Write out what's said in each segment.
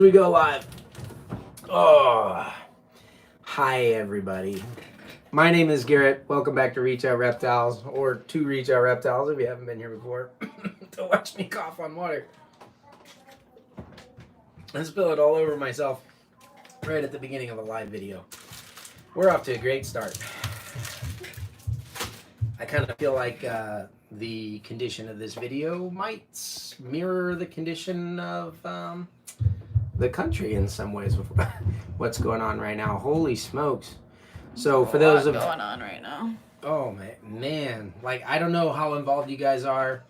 We go live. Oh, hi everybody. My name is Garrett. Welcome back to Out Reptiles, or to Out Reptiles if you haven't been here before. To watch me cough on water and spill it all over myself right at the beginning of a live video. We're off to a great start. I kind of feel like the condition of this video might mirror the condition of the country in some ways with what's going on right now. Holy smokes. So for those of going on right now. Oh man, like I don't know how involved you guys are,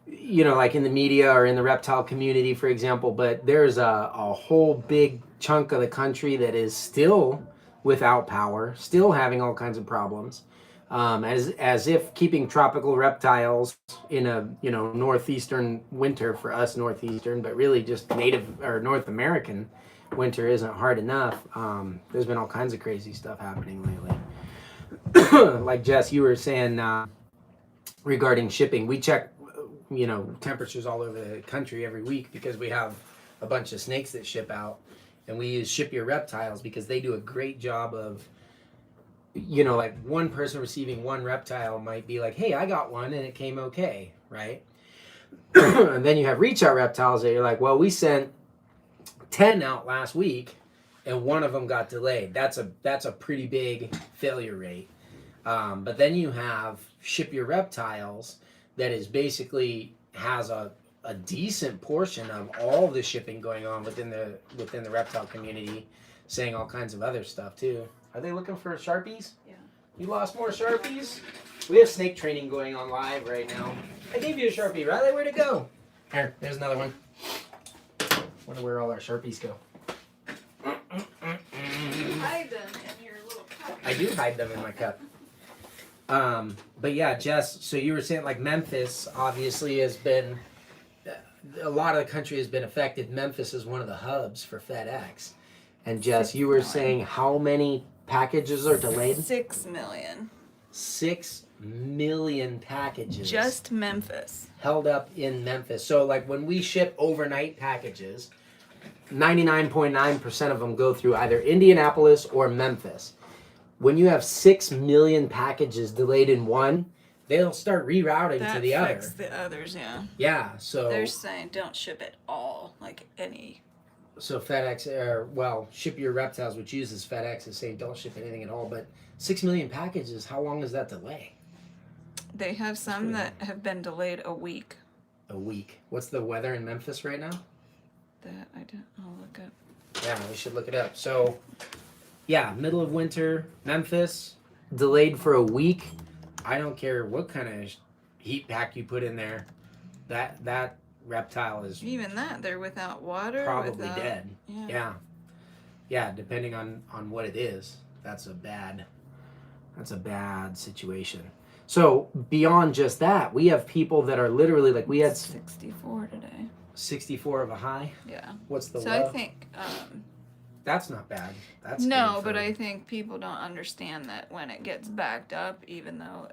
you know, like in the media or in the reptile community, for example, but there's a whole big chunk of the country that is still without power, still having all kinds of problems. As if keeping tropical reptiles in a northeastern winter for us northeastern, but really just native or North American winter isn't hard enough. There's been all kinds of crazy stuff happening lately. Like Jess, you were saying regarding shipping, we check temperatures all over the country every week because we have a bunch of snakes that ship out, and we use Ship Your Reptiles because they do a great job of, like one person receiving one reptile might be like, hey, I got one and it came okay, right? And then you have Reach Out Reptiles that you're like, well, we sent 10 out last week and one of them got delayed. That's a pretty big failure rate. But then you have Ship Your Reptiles that is basically has a decent portion of all the shipping going on within the reptile community, saying all kinds of other stuff too. Are they looking for Sharpies? Yeah. You lost more Sharpies? We have snake training going on live right now. I gave you a Sharpie, Riley. Where'd it go? Here, there's another one. Wonder where all our Sharpies go. You hide them in your little cup. I do hide them in my cup. But yeah, Jess, so you were saying like Memphis obviously has been, a lot of the country has been affected. Memphis is one of the hubs for FedEx. And Jess, you were saying how many packages are delayed? 6 million. 6 million packages. Just Memphis. Held up in Memphis. So like when we ship overnight packages, 99.9% of them go through either Indianapolis or Memphis. When you have 6 million packages delayed in one, they'll start rerouting to the other. That affects the others, yeah. Yeah, so they're saying don't ship it all, like any. So FedEx, Ship Your Reptiles, which uses FedEx, is saying don't ship anything at all. But 6 million packages, how long is that delay? They have some that have been delayed a week. A week. What's the weather in Memphis right now? I'll look up. Yeah, we should look it up. So, yeah, middle of winter, Memphis, delayed for a week. I don't care what kind of heat pack you put in there. That reptile is even that they're without water, probably dead. Yeah, depending on what it is. That's a bad situation. So beyond just that, we have people that are literally like, we had 64 today. 64 of a high. Yeah. What's the so low? I think that's not bad. That's no, but I think people don't understand that when it gets backed up, even though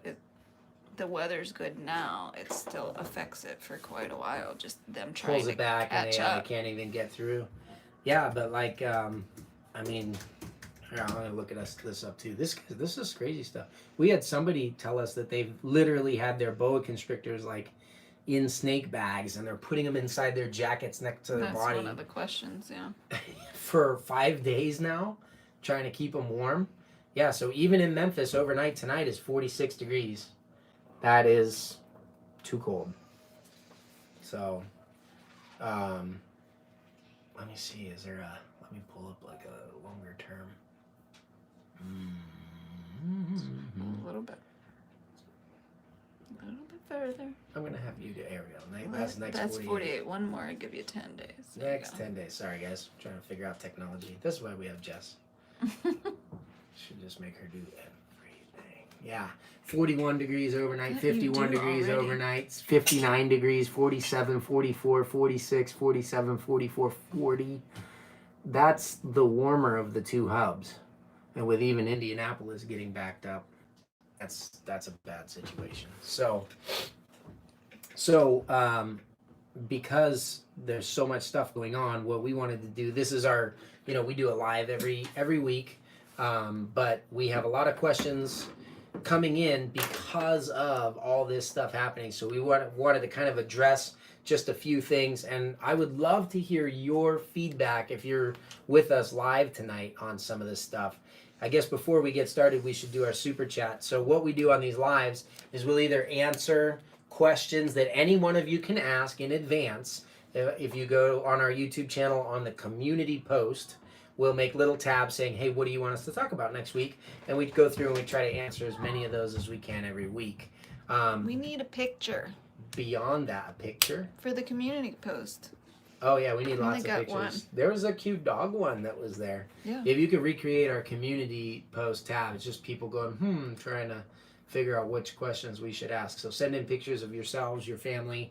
the weather's good now, it still affects it for quite a while. Just them trying pulls it back and they can't even get through. Yeah, but like, I mean, here, I'm gonna look this up too. This is crazy stuff. We had somebody tell us that they've literally had their boa constrictors like in snake bags and they're putting them inside their jackets next to their body. That's one of the questions, yeah. For 5 days now, trying to keep them warm. Yeah, so even in Memphis overnight tonight is 46 degrees. That is too cold. So, let me see. Let me pull up like a longer term. A little bit further. I'm gonna have you do aerial. That's 48. One more, I'd give you 10 days. Next 10 days. Sorry, guys. I'm trying to figure out technology. This is why we have Jess. Should just make her do everything. Yeah. 41 degrees overnight, 51 degrees overnight, 59 degrees, 47, 44, 46, 47, 44, 40. That's the warmer of the two hubs. And with even Indianapolis getting backed up, that's a bad situation. So because there's so much stuff going on, what we wanted to do, this is our, we do it live every week, but we have a lot of questions coming in because of all this stuff happening. So we wanted to kind of address just a few things, and I would love to hear your feedback if you're with us live tonight on some of this stuff. I guess before we get started, we should do our super chat. So what we do on these lives is we'll either answer questions that any one of you can ask in advance. If you go on our YouTube channel on the community post, we'll make little tabs saying, hey, what do you want us to talk about next week? And we go through and we try to answer as many of those as we can every week. We need a picture. Beyond that, a picture? For the community post. Oh, yeah, we need lots of pictures. One. There was a cute dog one that was there. Yeah. If you could recreate our community post tab, it's just people going, trying to figure out which questions we should ask. So send in pictures of yourselves, your family.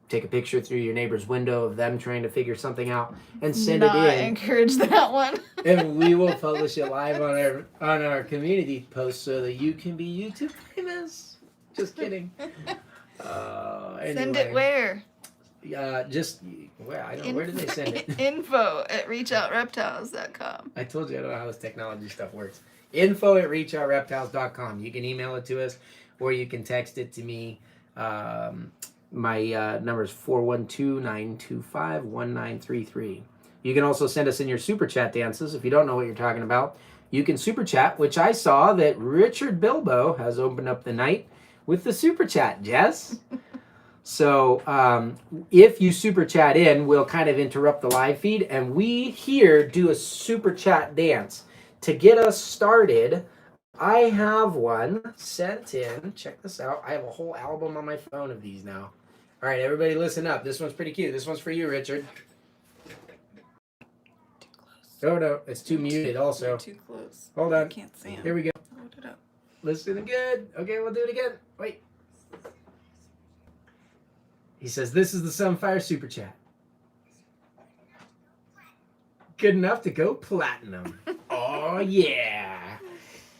Take a picture through your neighbor's window of them trying to figure something out and send it in. I encourage that one. And we will publish it live on our community post so that you can be YouTube famous. Just kidding. Anyway. Send it where? Where? I don't know. Where did they send it? info@reachoutreptiles.com. I told you I don't know how this technology stuff works. info@reachoutreptiles.com. You can email it to us or you can text it to me. My number is 412-925-1933. You can also send us in your super chat dances. If you don't know what you're talking about, you can super chat, which I saw that Richard Bilbo has opened up the night with the super chat, Jess. So if you super chat in, we'll kind of interrupt the live feed, and we here do a super chat dance. To get us started, I have one sent in. Check this out. I have a whole album on my phone of these now. All right, everybody listen up. This one's pretty cute. This one's for you, Richard. Too close. Oh, no. It's too muted also. Too close. Hold on. I can't see him. Here we go. Hold it up. Listen good. Okay, we'll do it again. Wait. He says, this is the Sunfire Super Chat. Good enough to go platinum. Oh, yeah.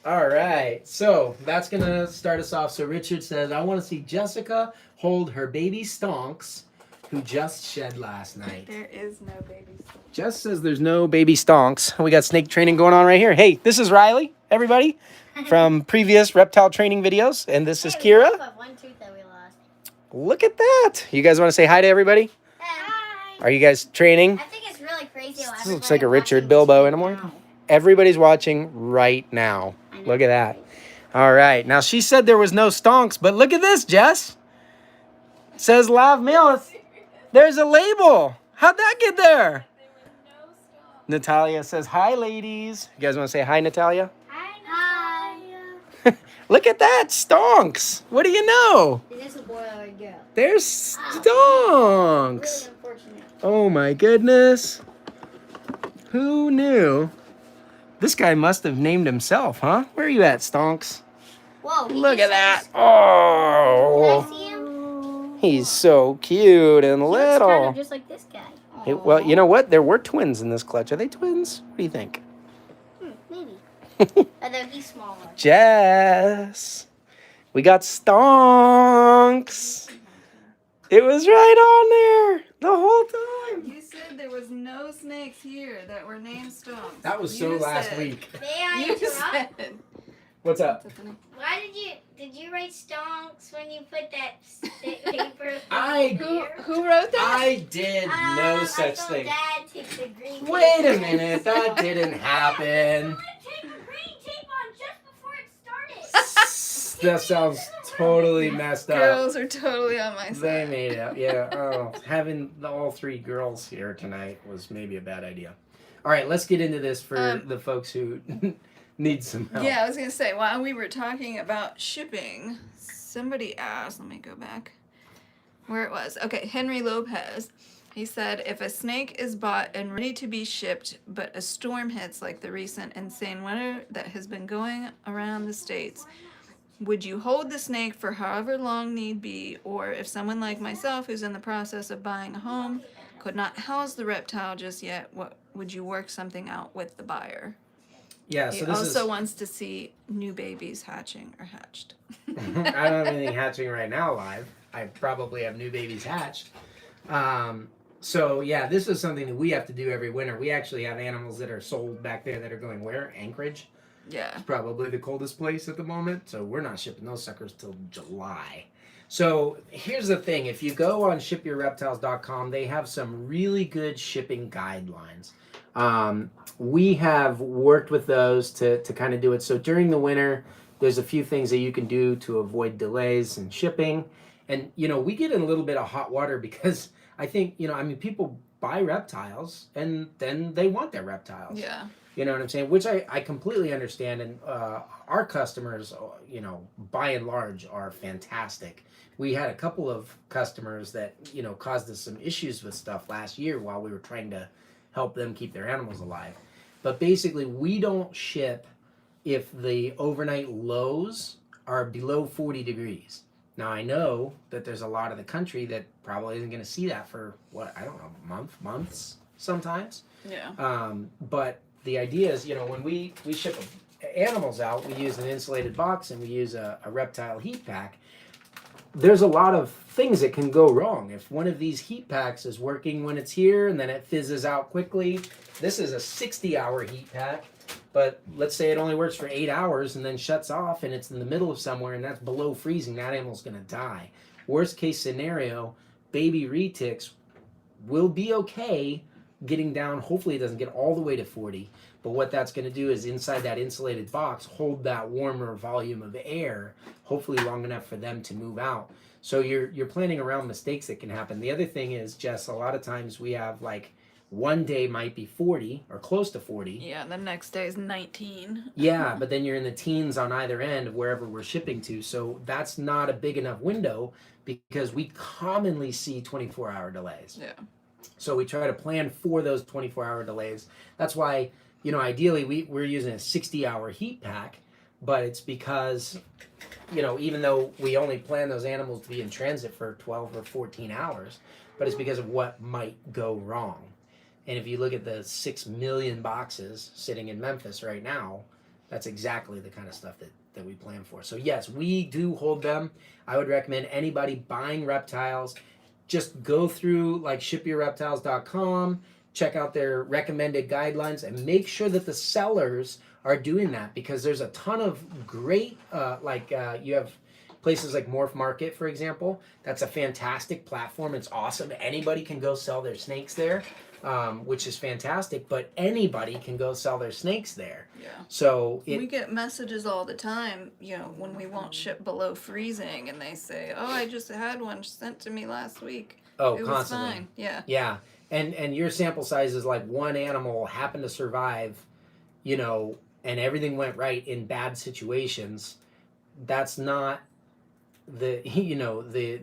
All right. So that's going to start us off. So Richard says, I want to see Jessica hold her baby Stonks, who just shed last night. There is no baby stonks. Jess says there's no baby Stonks. We got snake training going on right here. Hey, this is Riley, everybody, from previous reptile training videos. And this is Kira. We have one tooth that we lost. Look at that. You guys want to say hi to everybody? Hi. Are you guys training? I think it's really crazy. This looks like a Richard Bilbo anymore. Everybody's watching right now. Look at that. All right. Now, she said there was no stonks, but look at this, Jess. It says live mail. There's a label. How'd that get there? Natalia says, hi, ladies. You guys want to say hi, Natalia? Hi. Look at that. Stonks. What do you know? Is this a boy or a girl? There's stonks. Really unfortunate. Oh, my goodness. Who knew? This guy must have named himself, huh? Where are you at, Stonks? Whoa. Look at that. Can Oh, I see him? he's so cute and He looks kind little. of just like this guy. Well, you know what? There were twins in this clutch. Are they twins? What do you think? Maybe. Although he's smaller. Jess, we got Stonks. It was right on there the whole time. You said there was no snakes here that were named stonks. That was You last said- week. May I You interrupt? said. What's up? Why did you write stonks when you put that paper? Who wrote that? I did no I such saw thing. Dad take the green Wait tape. a minute, that didn't happen. Take the green tape on just before it started. That sounds totally messed up. Girls are totally on my They side. made it up, yeah. Oh, having all three girls here tonight was maybe a bad idea. All right, let's get into this for the folks who need some help. Yeah, I was going to say, while we were talking about shipping, somebody asked, let me go back where it was. Okay, Henry Lopez. He said, if a snake is bought and ready to be shipped, but a storm hits like the recent insane winter that has been going around the States, would you hold the snake for however long need be, or if someone like myself who's in the process of buying a home could not house the reptile just yet, what would you work something out with the buyer? Yeah, He so this also is... wants to see new babies hatching or hatched. I don't have anything hatching right now live. I probably have new babies hatched. So yeah, this is something that we have to do every winter. We actually have animals that are sold back there that are going where? Anchorage. Yeah. It's probably the coldest place at the moment, so we're not shipping those suckers till July. So here's the thing: if you go on shipyourreptiles.com, they have some really good shipping guidelines. We have worked with those to kind of do it. So during the winter, there's a few things that you can do to avoid delays in shipping. And we get in a little bit of hot water because I think I mean, people buy reptiles and then they want their reptiles. Yeah. You know what I'm saying? Which I completely understand. And our customers, by and large, are fantastic. We had a couple of customers that, caused us some issues with stuff last year while we were trying to help them keep their animals alive. But basically, we don't ship if the overnight lows are below 40 degrees. Now, I know that there's a lot of the country that probably isn't going to see that for, I don't know, months sometimes. Yeah. But the idea is, when we ship animals out, we use an insulated box and we use a reptile heat pack. There's a lot of things that can go wrong. If one of these heat packs is working when it's here and then it fizzes out quickly, this is a 60-hour heat pack, but let's say it only works for 8 hours and then shuts off and it's in the middle of somewhere and that's below freezing, that animal's going to die. Worst case scenario, baby retics will be okay getting down. Hopefully it doesn't get all the way to 40, but what that's going to do is inside that insulated box hold that warmer volume of air, hopefully long enough for them to move out. So you're planning around mistakes that can happen. The other thing is, Jess, a lot of times we have like one day might be 40 or close to 40. Yeah, the next day is 19. Yeah, but then you're in the teens on either end of wherever we're shipping to. So that's not a big enough window because we commonly see 24-hour delays. Yeah. So we try to plan for those 24-hour delays. That's why, ideally we're using a 60-hour heat pack, but it's because, even though we only plan those animals to be in transit for 12 or 14 hours, but it's because of what might go wrong. And if you look at the 6 million boxes sitting in Memphis right now, that's exactly the kind of stuff that we plan for. So yes, we do hold them. I would recommend anybody buying reptiles, just go through like shipyourreptiles.com, check out their recommended guidelines, and make sure that the sellers are doing that, because there's a ton of great, you have places like Morph Market, for example. That's a fantastic platform. It's awesome. Anybody can go sell their snakes there, which is fantastic, but anybody can go sell their snakes there. Yeah. So we get messages all the time, when we won't ship below freezing, and they say, "Oh, I just had one sent to me last week. Oh, it constantly. was fine." Yeah. Yeah. And your sample size is like one animal happened to survive, and everything went right in bad situations. That's not the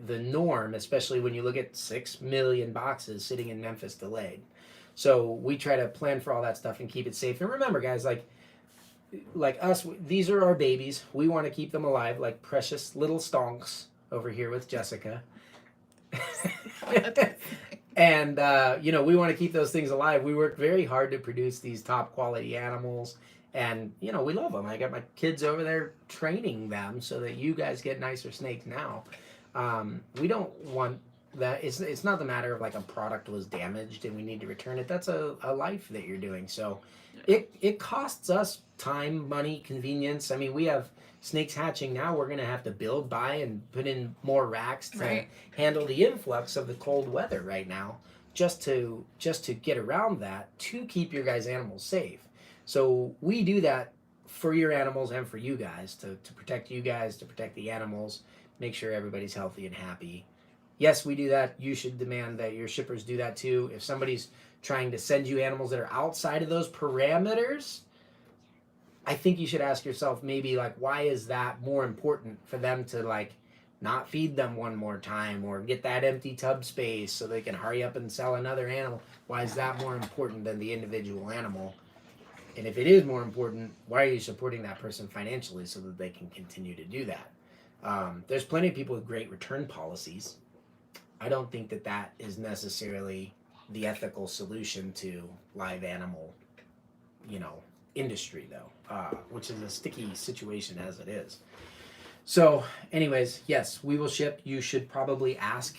the norm, especially when you look at 6 million boxes sitting in Memphis delayed. So we try to plan for all that stuff and keep it safe. And remember, guys, like us, these are our babies. We want to keep them alive, like precious little stonks over here with Jessica. And we want to keep those things alive. We work very hard to produce these top quality animals, and we love them. I got my kids over there training them so that you guys get nicer snakes now. We don't want that. It's not the matter of like a product was damaged and we need to return it. That's a life that you're doing. So it costs us time, money, convenience. I mean, we have snakes hatching now. We're gonna have to buy and put in more racks to handle the influx of the cold weather right now, just to get around that, to keep your guys' animals safe. So we do that for your animals and for you guys, to protect you guys, to protect the animals, make sure everybody's healthy and happy. Yes, we do that. You should demand that your shippers do that too. If somebody's trying to send you animals that are outside of those parameters, I think you should ask yourself maybe like, why is that more important for them to like not feed them one more time or get that empty tub space so they can hurry up and sell another animal? Why is that more important than the individual animal? And if it is more important, why are you supporting that person financially so that they can continue to do that? There's plenty of people with great return policies. I don't think that is necessarily the ethical solution to live animal, industry though, which is a sticky situation as it is. So, anyways, yes, we will ship. You should probably ask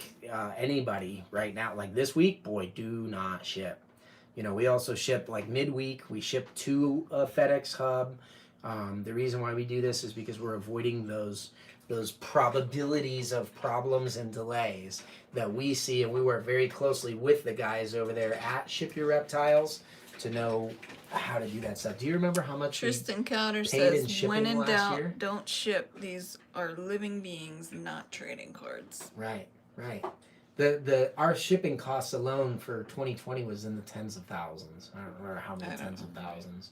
anybody right now. Like this week, boy, do not ship. You know, we also ship like midweek. We ship to a FedEx hub. The reason why we do this is because we're avoiding those probabilities of problems and delays that we see, and we work very closely with the guys over there at Ship Your Reptiles to know how to do that stuff. Do you remember how much Tristan Cowder paid in says, shipping when in last doubt, year? don't ship. These are living beings, not trading cards. Right. Our shipping costs alone for 2020 was in the tens of thousands. I don't remember how many tens of thousands.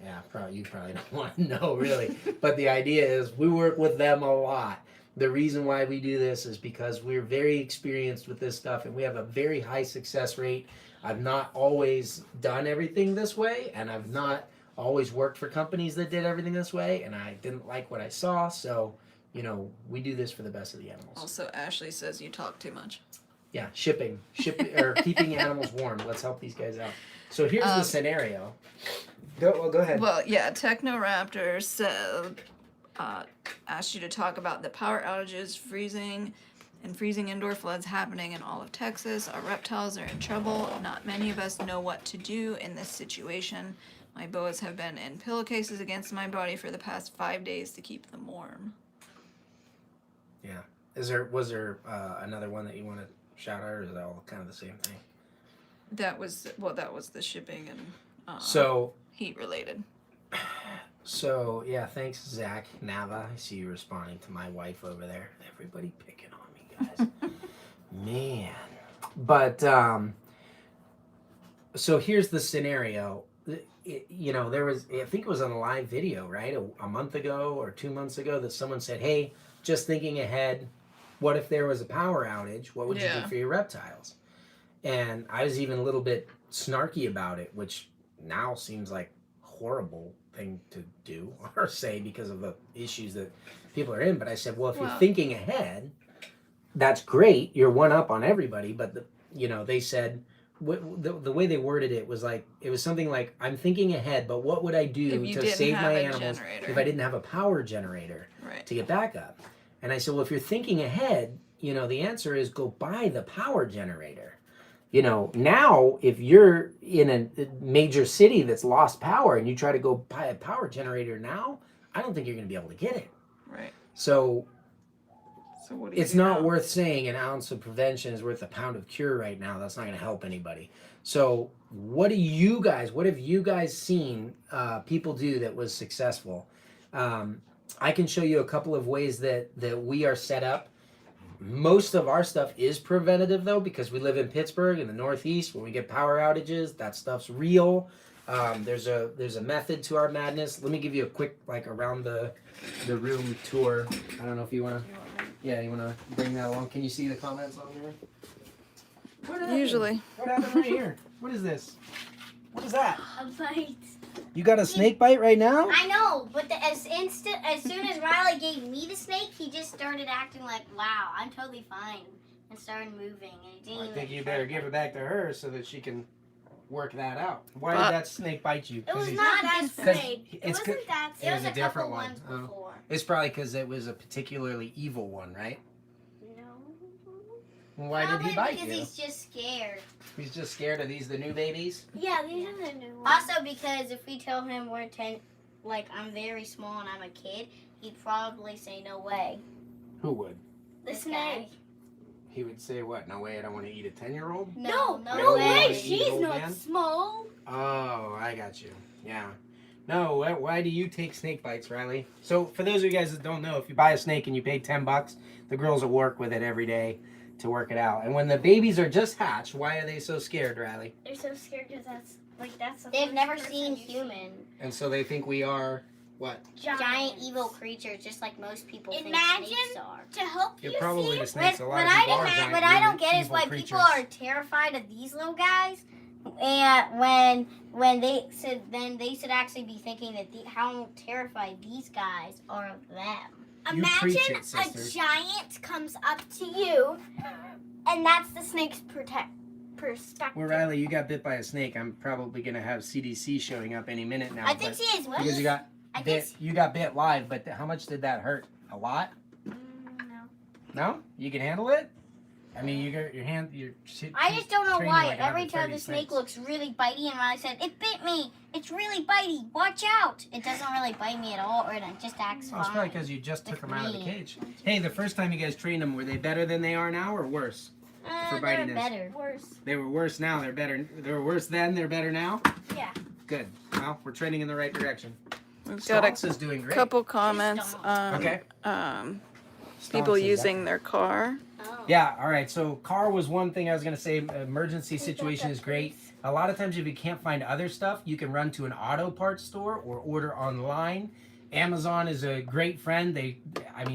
Yeah, you probably don't want to know really. But the idea is we work with them a lot. The reason why we do this is because we're very experienced with this stuff and we have a very high success rate. I've not always done everything this way, and I've not always worked for companies that did everything this way, and I didn't like what I saw, so you know, we do this for the best of the animals. Also, Ashley says you talk too much. Yeah, shipping or keeping animals warm. Let's help these guys out. So here's the scenario. Go ahead. Well, yeah, Technoraptor said, asked you to talk about the power outages, freezing indoor floods happening in all of Texas. Our reptiles are in trouble. Not many of us know what to do in this situation. My boas have been in pillowcases against my body for the past 5 days to keep them warm. Yeah. Was there another one that you want to shout out, or is that all kind of the same thing? That was the shipping and heat related. So yeah, thanks Zach Nava. I see you responding to my wife over there. Everybody picking on me, guys. Man. But so here's the scenario. There was, I think it was on a live video, right? A month ago or 2 months ago that someone said, hey, just thinking ahead, what if there was a power outage? What would you do for your reptiles? And I was even a little bit snarky about it, which now seems like a horrible thing to do or say because of the issues that people are in. But I said, well, if you're thinking ahead, that's great. You're one up on everybody. But, they said, the way they worded it was like, it was something like, I'm thinking ahead, but what would I do to save my animals if I didn't have a power generator to get back up? And I said, well, if you're thinking ahead, the answer is go buy the power generator. Now if you're in a major city that's lost power and you try to go buy a power generator now, I don't think you're going to be able to get it. Right. So what do you it's do not now? worth saying an ounce of prevention is worth a pound of cure right now. That's not going to help anybody. So what have you guys seen people do that was successful? I can show you a couple of ways that we are set up. Most of our stuff is preventative though, because we live in Pittsburgh in the Northeast. When we get power outages, that stuff's real. There's a method to our madness. Let me give you a quick around the room tour. I don't know if you want to. Yeah, you want to bring that along? Can you see the comments on there? What happened? Usually. What happened right here? What is this? What is that? A bite. You got a snake bite right now? I know, but as soon as Riley gave me the snake, he just started acting like, wow, I'm totally fine, and started moving. And he didn't I think you better give it back to her so that she can work that out. Why did that snake bite you? It was not that snake. It wasn't that snake. It was a couple different one. ones before. It's probably because it was a particularly evil one, right? No. Well, why did he bite because you? he's just scared. He's just scared of the new babies? Yeah, these are the new ones. Also, because if we tell him I'm very small and I'm a kid, he'd probably say no way. Who would? The snake. He would say what? No way, I don't want to eat a 10-year-old? No No way. She's Old not man? small. Oh, I got you. Yeah. No, why do you take snake bites, Riley? So, for those of you guys that don't know, if you buy a snake and you pay $10, the girls will work with it every day to work it out. And when the babies are just hatched, why are they so scared, Riley? They're so scared because they've never seen human. And so they think we are, what? Giant evil creatures, just like most people think Imagine snakes are. To help You're you probably see, the snakes. A lot What of people are I giant don't get is evil why creatures. people are terrified of these little guys, and when they should actually be thinking that how terrified these guys are of them. You preach imagine it, sisters. a giant comes up to you, and that's the snake's perspective. Well, Riley, you got bit by a snake. I'm probably gonna have CDC showing up any minute now. I think she is because you got I bit. think You got bit live, but how much did that hurt? A lot? No. No? You can handle it? I mean, you got your hand. I just don't know training why. like Every time 130 the snake snakes. looks really bitey, and when I said, it bit me, it's really bitey, watch out. It doesn't really bite me at all, or it just acts Well, it's probably fine. because you just took with them out of the me. cage. Hey, the first time you guys trained them, were they better than they are now or worse? For They're bitiness. better. Worse. They were worse now. They're better. They were worse then. They're better now. Yeah. Good. Well, we're trending in the right direction. We've got Stonks is doing a great. couple comments on Okay. people Stonks is using up. their car. Oh. Yeah. All right. So car was one thing I was gonna say. Emergency situation is great. A lot of times, if you can't find other stuff, you can run to an auto parts store or order online. Amazon is a great friend.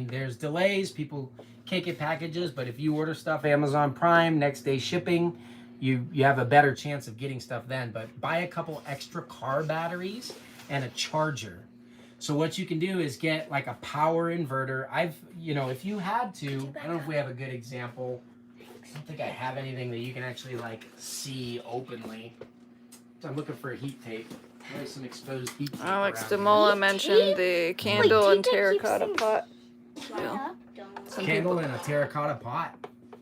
There's delays. People can't get packages, but if you order stuff Amazon Prime, next day shipping, you have a better chance of getting stuff then. But buy a couple extra car batteries and a charger. So what you can do is get like a power inverter. If you had to, I don't know if we have a good example. I don't think I have anything that you can actually like see openly. So I'm looking for a heat tape. There's some exposed heat tape Alex around here. Demola mentioned the candle and terracotta pot. Yeah. Some Candle people, in a terracotta pot.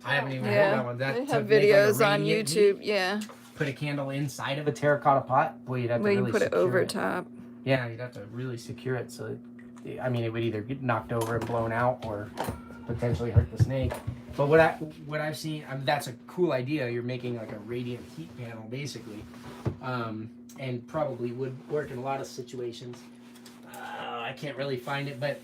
I haven't even heard yeah, that one. they That have to make, like, a videos on radiant YouTube. heat? Yeah, Put a candle inside of a terracotta pot. Boy, you'd have to where you really put it secure over it. top. Yeah, you'd have to really secure it so it would either get knocked over and blown out or potentially hurt the snake. But what I've seen, that's a cool idea. You're making like a radiant heat panel basically, and probably would work in a lot of situations. I can't really find it, but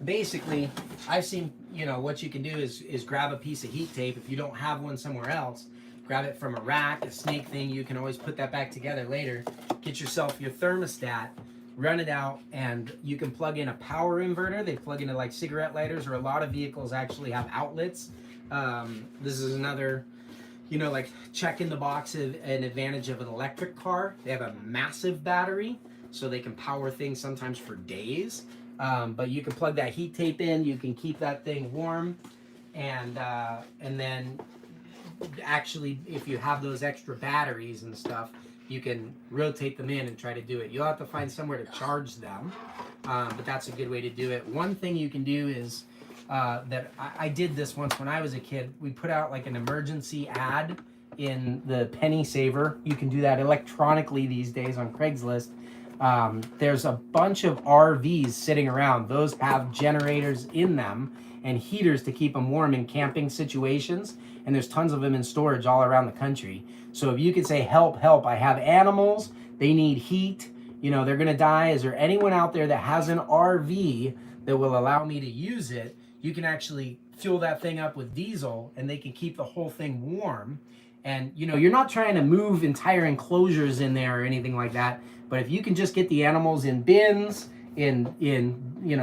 basically, I've seen, what you can do is grab a piece of heat tape. If you don't have one somewhere else, grab it from a rack, a snake thing. You can always put that back together later. Get yourself your thermostat, run it out, and you can plug in a power inverter. They plug into like cigarette lighters, or a lot of vehicles actually have outlets. This is another, like check in the box of an advantage of an electric car. They have a massive battery, so they can power things sometimes for days. But you can plug that heat tape in. You can keep that thing warm, and then actually, if you have those extra batteries and stuff, you can rotate them in and try to do it. You'll have to find somewhere to charge them, but that's a good way to do it. One thing you can do is that I did this once when I was a kid. We put out like an emergency ad in the Penny Saver. You can do that electronically these days on Craigslist. There's a bunch of RVs sitting around. Those have generators in them and heaters to keep them warm in camping situations. And there's tons of them in storage all around the country. So if you could say, help, help, I have animals, they need heat, they're gonna die. Is there anyone out there that has an RV that will allow me to use it? You can actually fuel that thing up with diesel and they can keep the whole thing warm. And you're not trying to move entire enclosures in there or anything like that. But if you can just get the animals in bins, in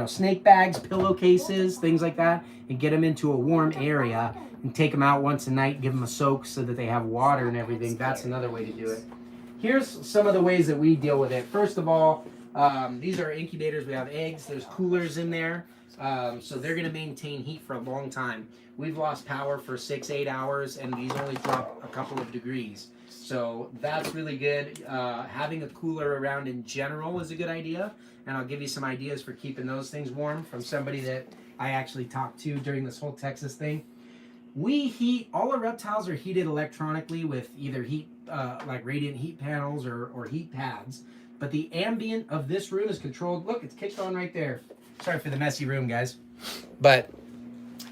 snake bags, pillowcases, things like that, and get them into a warm area and take them out once a night, give them a soak so that they have water and everything, that's another way to do it. Here's some of the ways that we deal with it. First of all, these are incubators. We have eggs. There's coolers in there. So they're going to maintain heat for a long time. We've lost power for 6-8 hours, and these only drop a couple of degrees. So that's really good. Having a cooler around in general is a good idea. And I'll give you some ideas for keeping those things warm from somebody that I actually talked to during this whole Texas thing. All our reptiles are heated electronically with either heat, like radiant heat panels or heat pads. But the ambient of this room is controlled. Look, it's kicked on right there. Sorry for the messy room, guys. But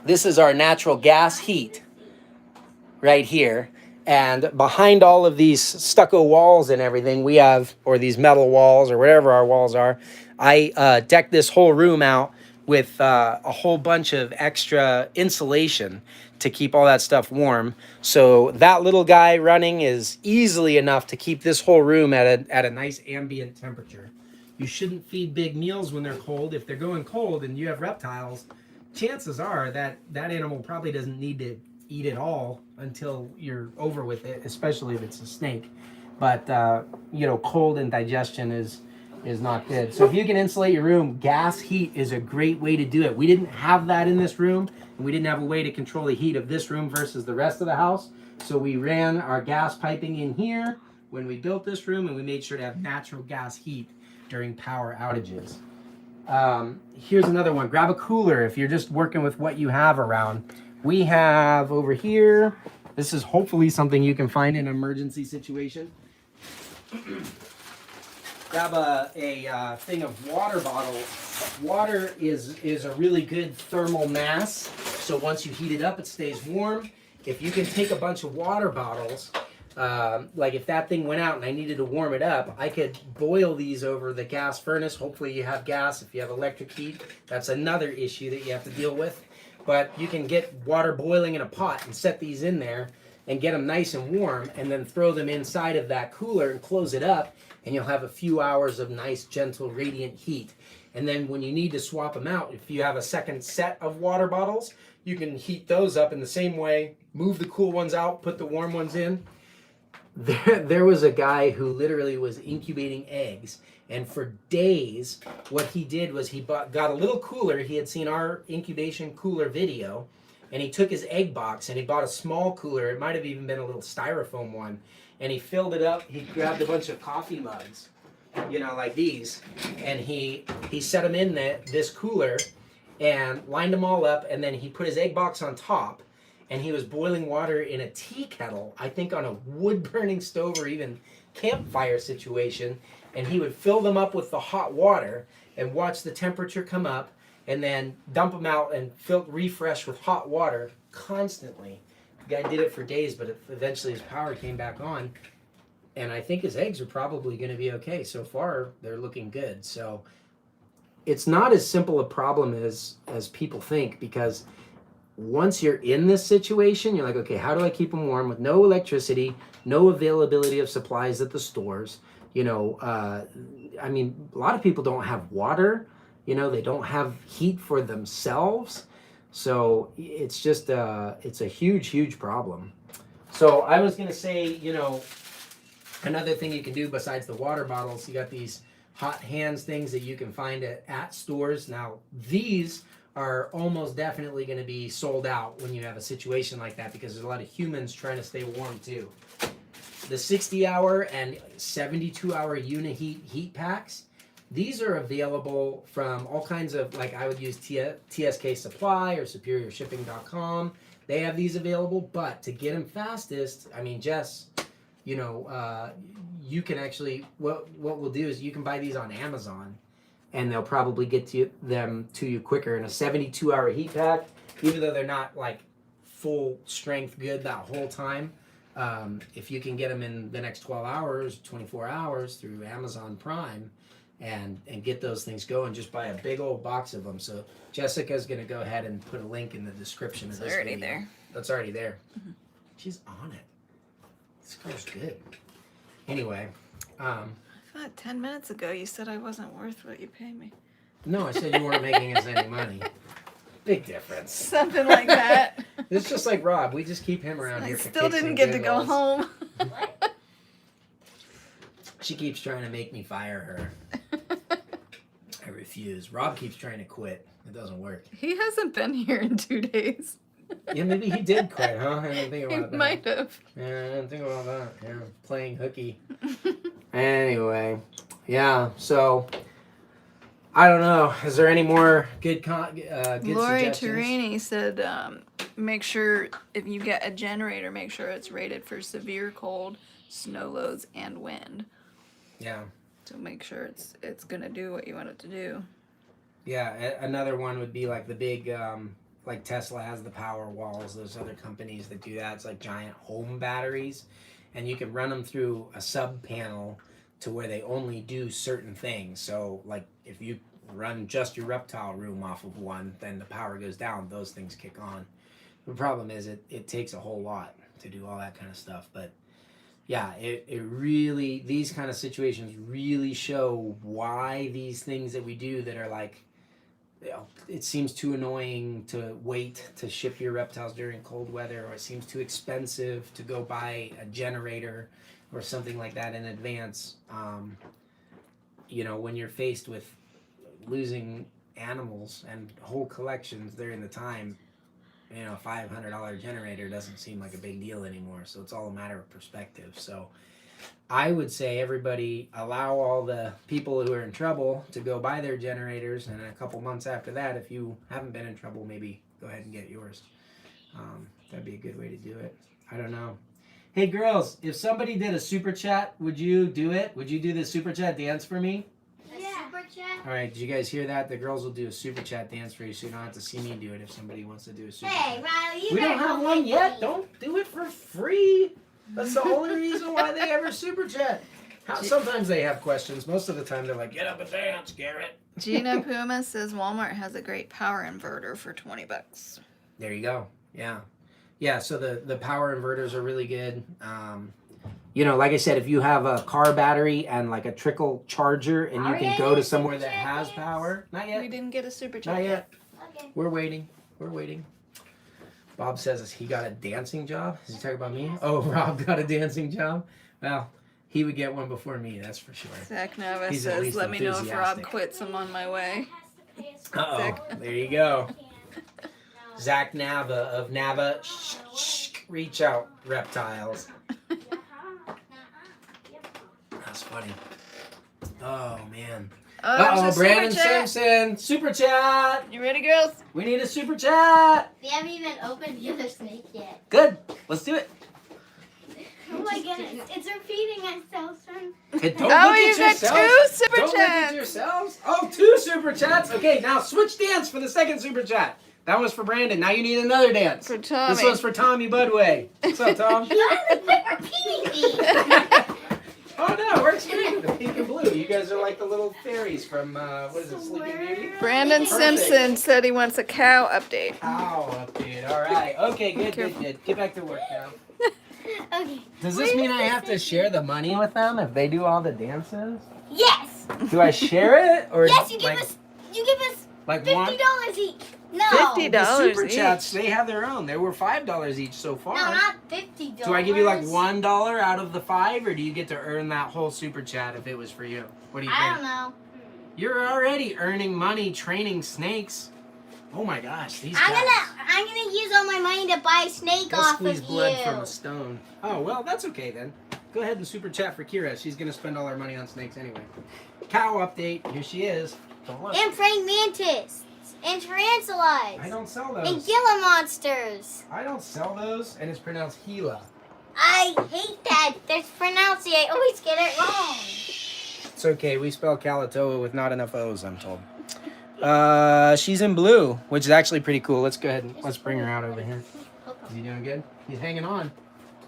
this is our natural gas heat right here. And behind all of these stucco walls and everything, we have, or these metal walls or whatever our walls are, I decked this whole room out with a whole bunch of extra insulation to keep all that stuff warm. So that little guy running is easily enough to keep this whole room at a nice ambient temperature. You shouldn't feed big meals when they're cold. If they're going cold and you have reptiles, chances are that animal probably doesn't need to eat it all until you're over with it, especially if it's a snake. But cold and digestion is not good. So if you can insulate your room, gas heat is a great way to do it. We didn't have that in this room, and we didn't have a way to control the heat of this room versus the rest of the house. So we ran our gas piping in here when we built this room, and we made sure to have natural gas heat during power outages. Here's another one. Grab a cooler if you're just working with what you have around. We have over here, this is hopefully something you can find in an emergency situation. Grab a thing of water bottles. Water is a really good thermal mass, so once you heat it up, it stays warm. If you can take a bunch of water bottles, like if that thing went out and I needed to warm it up, I could boil these over the gas furnace. Hopefully you have gas. If you have electric heat, that's another issue that you have to deal with. But you can get water boiling in a pot and set these in there and get them nice and warm, and then throw them inside of that cooler and close it up, and you'll have a few hours of nice, gentle, radiant heat. And then when you need to swap them out, if you have a second set of water bottles, you can heat those up in the same way, move the cool ones out, put the warm ones in. There was a guy who literally was incubating eggs, and for days, what he did was he got a little cooler. He had seen our incubation cooler video, and he took his egg box and he bought a small cooler. It might have even been a little styrofoam one, and he filled it up. He grabbed a bunch of coffee mugs, you know, like these, and he set them in this cooler and lined them all up, and then he put his egg box on top, and he was boiling water in a tea kettle, I think on a wood-burning stove or even campfire situation, and he would fill them up with the hot water and watch the temperature come up, and then dump them out and refresh with hot water constantly. The guy did it for days, but eventually his power came back on, and I think his eggs are probably going to be okay. So far, they're looking good. So it's not as simple a problem as people think, because once you're in this situation, you're like, okay, how do I keep them warm with no electricity, no availability of supplies at the stores? You know, I mean, a lot of people don't have water. You know, they don't have heat for themselves. So it's just, it's a huge, huge problem. So I was going to say, you know, another thing you can do besides the water bottles, you got these hot hands things that you can find at stores. Now, these are almost definitely going to be sold out when you have a situation like that, because there's a lot of humans trying to stay warm too. The 60-hour and 72-hour Uniheat heat packs, these are available from all kinds of, like I would use TSK Supply or SuperiorShipping.com. They have these available, but to get them fastest, I mean, Jess, you know, you can actually, what we'll do is you can buy these on Amazon, and they'll probably get them to you quicker. In a 72-hour heat pack, even though they're not like full strength good that whole time, if you can get them in the next 12 hours, 24 hours through Amazon Prime, and get those things going, just buy a big old box of them. So Jessica's going to go ahead and put a link in the description of this video. It's already there. That's already there. Mm-hmm. She's on it. This girl's good. Anyway. I thought 10 minutes ago you said I wasn't worth what you pay me. No, I said you weren't making us any money. Big difference. Something like that. It's just like Rob. We just keep him around I here for still didn't get to go home. She keeps trying to make me fire her. I refuse. Rob keeps trying to quit. It doesn't work. He hasn't been here in 2 days. Yeah, maybe he did quit, huh? I didn't think about that. He might have. Yeah, I didn't think about that. Yeah, playing hooky. Anyway, yeah, so I don't know. Is there any more good Lori suggestions? Torini said, make sure if you get a generator, make sure it's rated for severe cold, snow loads, and wind. Yeah. So make sure it's gonna do what you want it to do. Yeah, another one would be like the big, like Tesla has the power walls. There's other companies that do that. It's like giant home batteries, and you can run them through a sub panel to where they only do certain things. So like if you run just your reptile room off of one, then the power goes down, those things kick on. The problem is it takes a whole lot to do all that kind of stuff. But yeah, it really, these kind of situations really show why these things that we do that are like, you know, it seems too annoying to wait to ship your reptiles during cold weather, or it seems too expensive to go buy a generator or something like that in advance. You know, when you're faced with losing animals and whole collections during the time, you know, a $500 generator doesn't seem like a big deal anymore. So it's all a matter of perspective. So I would say everybody allow all the people who are in trouble to go buy their generators, and a couple months after that, if you haven't been in trouble, maybe go ahead and get yours. That'd be a good way to do it. I don't know. Hey girls, if somebody did a super chat, would you do it? Would you do the super chat dance for me? Super chat. All right, did you guys hear that? The girls will do a super chat dance for you, so you don't have to see me do it if somebody wants to do a super Hey, chat. Riley, you We don't better have go one get yet. me. Don't do it for free. That's the only reason why they ever super chat. Sometimes they have questions. Most of the time they're like, get up and dance, Garrett. Gina Puma says Walmart has a great power inverter for $20. There you go. Yeah. Yeah, so the power inverters are really good. You know, like I said, if you have a car battery and like a trickle charger and you can go to somewhere that has power. Not We yet. didn't get a super chat Not yet. Okay. We're waiting. Bob says he got a dancing job. Is he talking about me? Oh, Rob got a dancing job? Well, he would get one before me, that's for sure. Zach Nava He's at says, least let me know if Rob enthusiastic. quits. I'm on my way. Uh-oh. There you go. Zach Nava of Nava. Reach out, reptiles. That's funny. Oh, man. Oh, there's Uh-oh, a Brandon super chat. Simpson. Super chat. You ready, girls? We need a super chat. We haven't even opened the other snake yet. Good. Let's do it. Oh my goodness, it's repeating itself. Hey, don't Oh, look you at got yourselves. two super Don't look at chats. yourselves. Oh, 2 super chats. Okay, now switch dance for the second super chat. That was for Brandon. Now you need another dance. For Tommy. This one's for Tommy Budway. What's up, Tom? Quit repeating me. Oh no, it works great. The pink and blue. You guys are like the little fairies from what is it, Sleeping Beauty? Brandon Perfect. Simpson said he wants a cow update. Ow, update. All right. Okay, good. Get back to work now. Okay. Does this mean I have to share the money with them if they do all the dances? Yes. Do I share it or Yes, you give like, us like $50 each. No. $50 The super each. chats, they have their own. They were $5 each so far. No, not $50. Do I give you like $1 out of the 5, or do you get to earn that whole super chat if it was for you? What do you I think? don't know. You're already earning money training snakes. Oh my gosh, these I'm guys. gonna use all my money to buy a snake They'll off squeeze of blood you. from a stone. Oh well, that's okay then. Go ahead and super chat for Kira. She's gonna spend all her money on snakes anyway. Cow update. Here she is. Don't look. And praying mantis. And tarantulas. I don't sell And those. Gila monsters. I don't sell those, and it's pronounced Gila. I hate that. There's pronouncing. I always get it wrong. It's okay. We spell Kalatoa with not enough O's, I'm told. She's in blue, which is actually pretty cool. Let's go ahead and let's bring her out over here. Is he doing good? He's hanging on.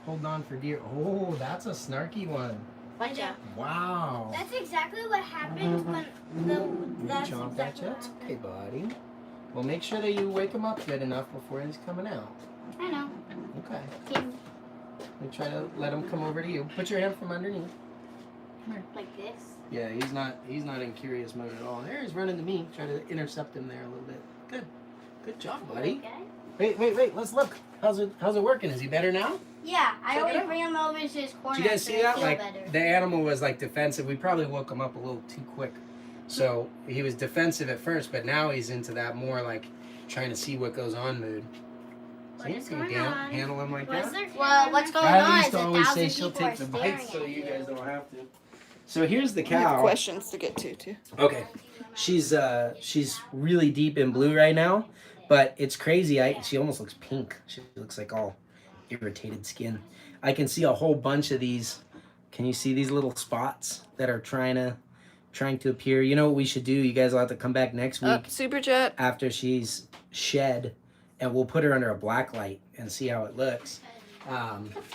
Holding on for dear. Oh, that's a snarky one. Watch out. Wow. That's exactly what happens when that's Chomp that exactly what It's okay, buddy. Well, make sure that you wake him up good enough before he's coming out. I know. Okay. Can- We try to let him come over to you. Put your hand from underneath. Like this. Yeah, he's not in curious mode at all. There, he's running to me. Try to intercept him there a little bit. Good. Good job, buddy. Okay. Wait. Let's look. How's it working? Is he better now? Yeah, I Check it always out. bring him over to his corner. Did you guys so see I that? feel Like better. the animal was like defensive. We probably woke him up a little too quick. So he was defensive at first, but now he's into that more like trying to see what goes on mood. What See, is can going you on? handle him like Was that? there Well, what's going I on used is to a always say thousand she'll people are take the staring bites so at you guys don't have to. So here's the We have cow. questions to get to, too. Okay, she's really deep in blue right now, but it's crazy. She almost looks pink. She looks like all irritated skin. I can see a whole bunch of these. Can you see these little spots that are trying to appear? You know what we should do? You guys will have to come back next week Super chat. after she's shed, and we'll put her under a black light and see how it looks.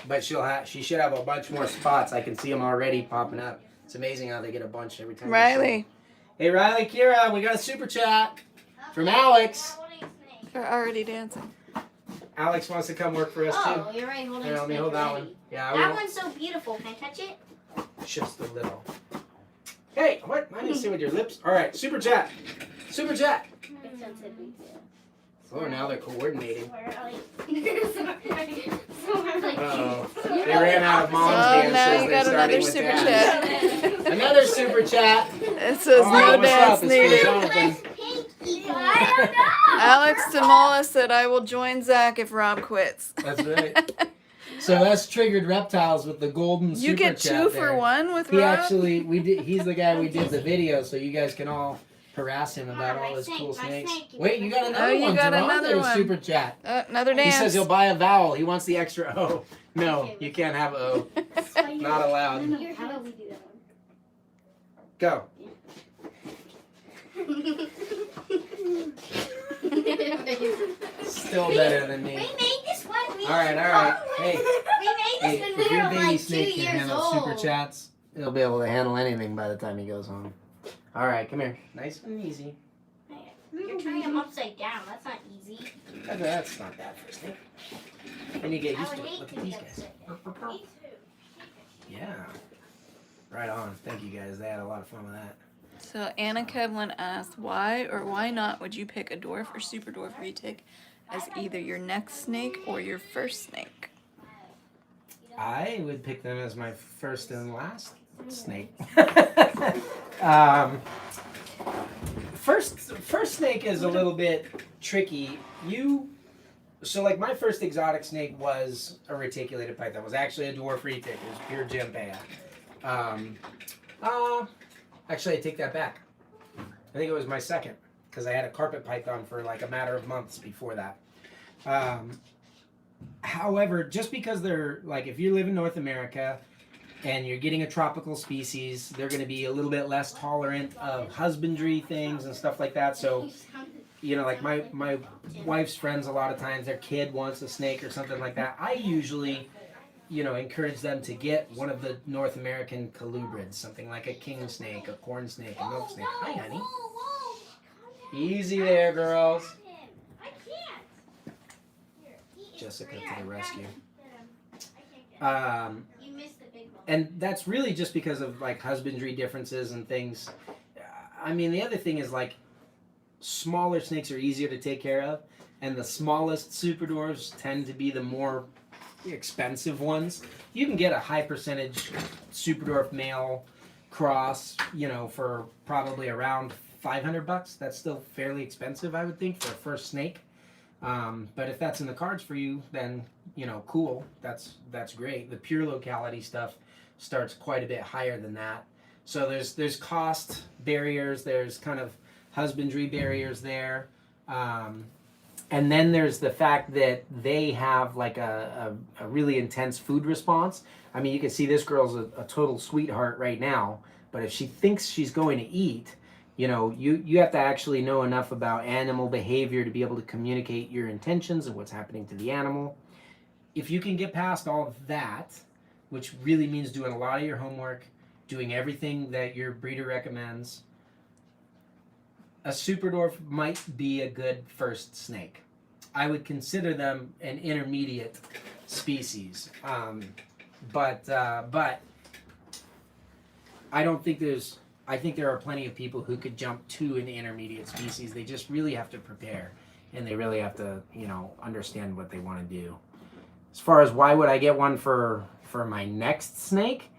But she should have a bunch more spots. I can see them already popping up. It's amazing how they get a bunch every time. they Riley. Hey, Riley, Kira, we got a super chat from Alex. They're already dancing. Alex wants to come work for us, Oh, too. you're right. Hold on. Here, let me hold that one. Yeah, I That will. one's so beautiful. Can I touch it? Just a little. Hey, what? I didn't see with your lips. All right, super chat. Super chat. It's sensitive. Oh, now they're coordinating. Uh-oh. They ran out of mom's Oh, dances. now you They're got starting another with super Dad. chat. Another super chat. It says Oh, no what's dance up? It's needed. for Jonathan. I don't know. Alex Demola said, I will join Zach if Rob quits. That's right. So us triggered reptiles with the golden You super get chat 2 there. for 1 with He Rob? actually, he's the guy we did the video, so you guys can all harass him about all his cool my snakes. snake. Wait, you got another Oh, you one. got Deron another did a one. super chat. Another He dance. says he'll buy a vowel. He wants the extra O. No, you can't have O. Not allowed. How do we do that one? Go. Still better than me. We made this one. All right. Hey, We made this when if we your were baby like 2 snake can years handle old. super chats, he'll be able to handle anything by the time he goes home. All right, come here. Nice and easy. You're turning him upside down. That's not easy. That's not bad for a snake. And you get I used would to it. hate Look to at be these guys. upside down. Me too. Yeah. Right on. Thank you guys. They had a lot of fun with that. So Anna Kevlin asked, why or why not would you pick a dwarf or super dwarf retic as either your next snake or your first snake? I would pick them as my first and last snake. First snake is a little bit tricky. So like my first exotic snake was a reticulated python. It was actually a dwarf retic. It was pure Gempea. Actually, I take that back. I think it was my second because I had a carpet python for like a matter of months before that. However, just because they're like, if you live in North America and you're getting a tropical species, they're going to be a little bit less tolerant of husbandry things and stuff like that. So, you know, like my wife's friends, a lot of times their kid wants a snake or something like that. I usually, you know, encourage them to get one of the North American colubrids, something like a king snake, a corn snake, a milk snake. Hi, honey. Easy there, girls. I can't. Jessica to the rescue. You missed the big one. And that's really just because of like husbandry differences and things. I mean, the other thing is like smaller snakes are easier to take care of, and the smallest super dwarfs tend to be the more expensive ones. You can get a high percentage super dwarf male cross, you know, for probably around $500. That's still fairly expensive, I would think, for a first snake. But if that's in the cards for you, then, you know, cool. That's great. The pure locality stuff starts quite a bit higher than that. So there's cost barriers, there's kind of husbandry barriers there. And then there's the fact that they have like a really intense food response. I mean, you can see this girl's a total sweetheart right now, but if she thinks she's going to eat, you know, you have to actually know enough about animal behavior to be able to communicate your intentions and what's happening to the animal. If you can get past all of that, which really means doing a lot of your homework, doing everything that your breeder recommends, a super dwarf might be a good first snake. I would consider them an intermediate species, but I don't think there's. I think there are plenty of people who could jump to an intermediate species. They just really have to prepare, and they really have to, you know, understand what they want to do. As far as why would I get one for my next snake,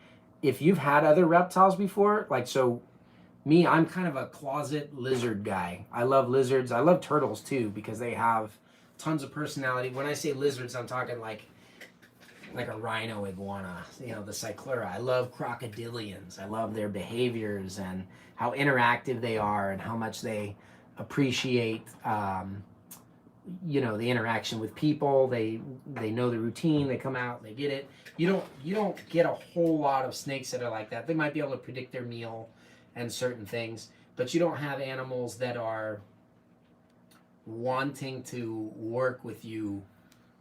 if you've had other reptiles before, like so. Me, I'm kind of a closet lizard guy. I love lizards. I love turtles too because they have tons of personality. When I say lizards, I'm talking like a rhino iguana, you know, the cyclura. I love crocodilians. I love their behaviors and how interactive they are and how much they appreciate, you know, the interaction with people. They know the routine. They come out. They get it. You don't get a whole lot of snakes that are like that. They might be able to predict their meal and certain things, but you don't have animals that are wanting to work with you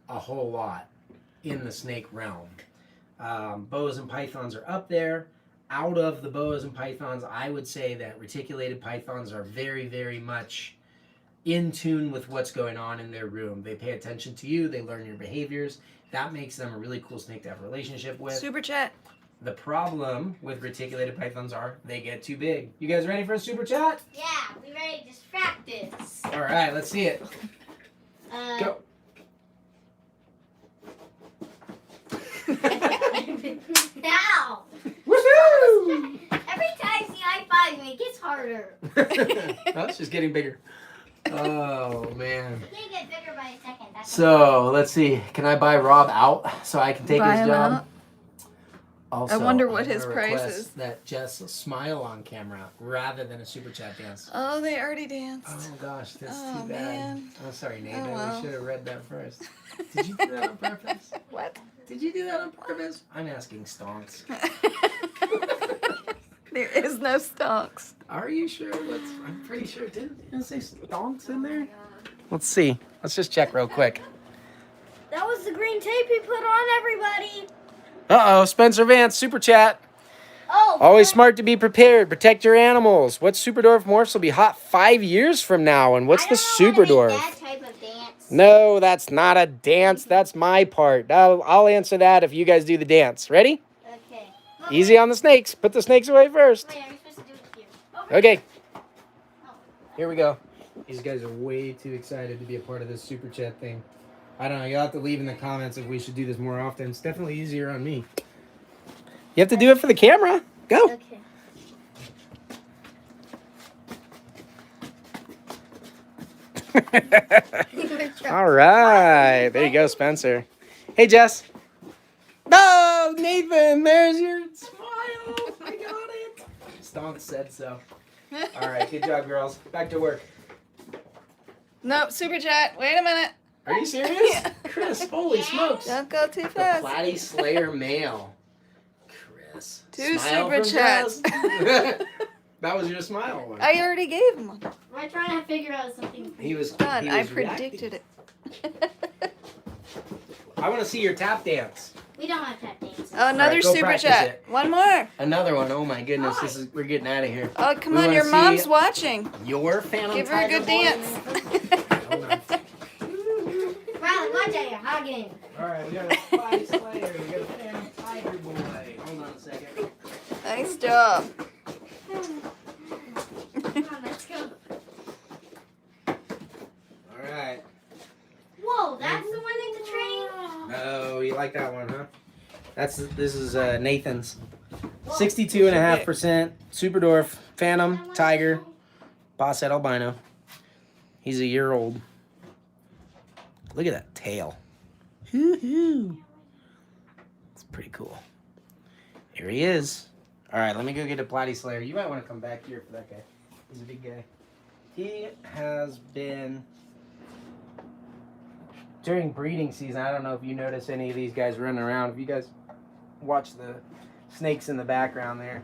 a whole lot in the snake realm. Boas and pythons are up there. Out of the boas and pythons, I would say that reticulated pythons are very, very much in tune with what's going on in their room. They pay attention to you. They learn your behaviors. That makes them a really cool snake to have a relationship with. Super chat. The problem with reticulated pythons are they get too big. You guys ready for a super chat? Yeah, we ready to just practice. All right, let's see it. Go. Now. Woohoo! Every time you high five me, it gets harder. Well, it's just getting bigger. Oh man. You can't get bigger by a second. That's So let's see. Can I buy Rob out so I can take Buy his him job? out? Also, I wonder what I'm his gonna price request is. that Jess smile on camera rather than a super chat dance. Oh, they already danced. Oh gosh, that's Oh, too bad. man. I'm sorry, Nathan. Oh, well. We should have read that first. Did you do that on purpose? What? Did you do that on purpose? I'm asking stonks. There is no stonks. Are you sure? I'm pretty sure. Didn't it say stonks in there? Let's see. Let's just check real quick. That was the green tape he put on everybody. Uh-oh, Spencer Vance, super chat. Oh. Always smart to be prepared. Protect your animals. What Superdwarf morphs will be hot 5 years from now? And what's the Superdwarf? that type of dance. No, that's not a dance. That's my part. I'll answer that if you guys do the dance. Ready? Okay. Easy on the snakes. Put the snakes away first. Wait, are you supposed to do it here? Okay. Here we go. These guys are way too excited to be a part of this super chat thing. I don't know. You'll have to leave in the comments if we should do this more often. It's definitely easier on me. You have to do it for the camera. Go. Okay. All right. There you go, Spencer. Hey, Jess. No, Nathan. There's your smile. I got it. Stonk said so. All right. Good job, girls. Back to work. Nope, super chat. Wait a minute. Are you serious? Chris, holy smokes. Don't go too The fast. Platy Slayer male. Chris. Two Smile super from chats. Jess. That was your smile one. I already gave him one. We're trying to figure out something. He was Done. he I was reacting. predicted it. I want to see your tap dance. We don't have tap dances. Oh, another Alright, go super practice chat. it. One more. Another one. Oh my goodness, we're getting out of here. Oh, come We on. wanna Your see mom's watching. Your Phantom Give her a Tiger good boy. dance. Hold on. Riley, watch out, you're hugging. All right, we got a Platy Slayer. We got a Phantom Tiger boy. Hold on a second. Nice job. Come on, let's go. All right. Whoa, that's the one in the train? Oh, you like that one, huh? This is Nathan's. 62.5% Superdwarf Phantom Tiger Bosset Albino. He's a year old. Look at that tail. Hoo-hoo. It's pretty cool. Here he is. All right, let me go get a Platy Slayer. You might want to come back here for that guy. He's a big guy. He has been, during breeding season, I don't know if you notice any of these guys running around. If you guys watch the snakes in the background there.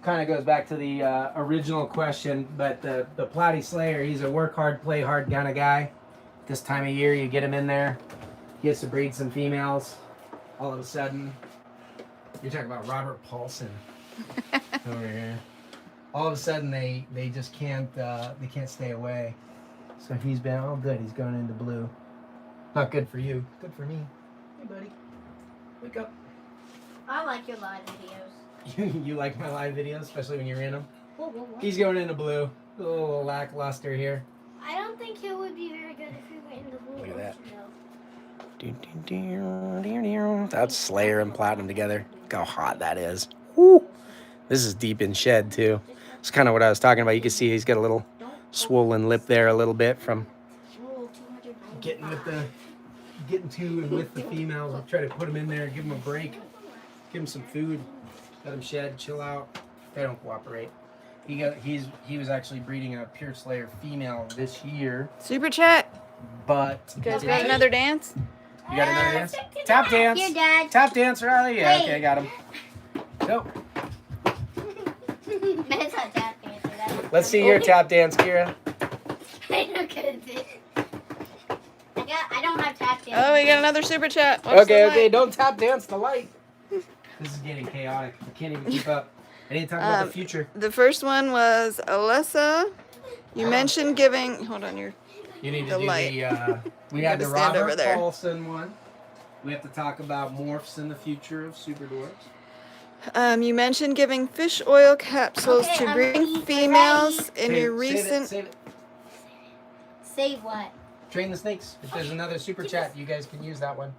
Kind of goes back to the original question, but the Platy Slayer, he's a work hard, play hard kind of guy. This time of year, you get him in there, he gets to breed some females. All of a sudden, you're talking about Robert Paulson over here. All of a sudden, they just can't stay away. So he's been all good. He's going into blue. Not good for you. Good for me. Hey, buddy, wake up. I like your live videos. You like my live videos, especially when you're in them. Whoa, whoa, whoa. He's going into blue. A little lackluster here. I don't think it would be very good if we went in the blue. Look at that. ocean, though. That's Slayer and Platinum together. Look how hot that is. Woo. This is deep in shed too. It's kind of what I was talking about. You can see he's got a little swollen lip there a little bit from getting to and with the females. I'll try to put him in there, give him a break, give him some food, let him shed, chill out. They don't cooperate. He was actually breeding a pure Slayer female this year, Super chat. but You guys got another dance? You got another dance? Tap dance. Here, Dad. Tap dance, Riley. Yeah, Wait. okay, I got him. Go. That's not tap dancer. That's Let's see your tap dance, Kira. I don't get it. I don't have tap dance. Oh, we got another super chat. Watch the Okay, light. don't tap dance the light. This is getting chaotic. I can't even keep up. I need to talk about the future. The first one was Alyssa. You mentioned giving. Hold on, you You need the to do light. we had the gotta stand over Robert there. Paulson one. We have to talk about morphs in the future of Super Dwarfs. You mentioned giving fish oil capsules Okay, to I'm breeding ready. females in Save- your save it, recent. save it. Save what? Train the snakes. If there's another super chat, you guys can use that one.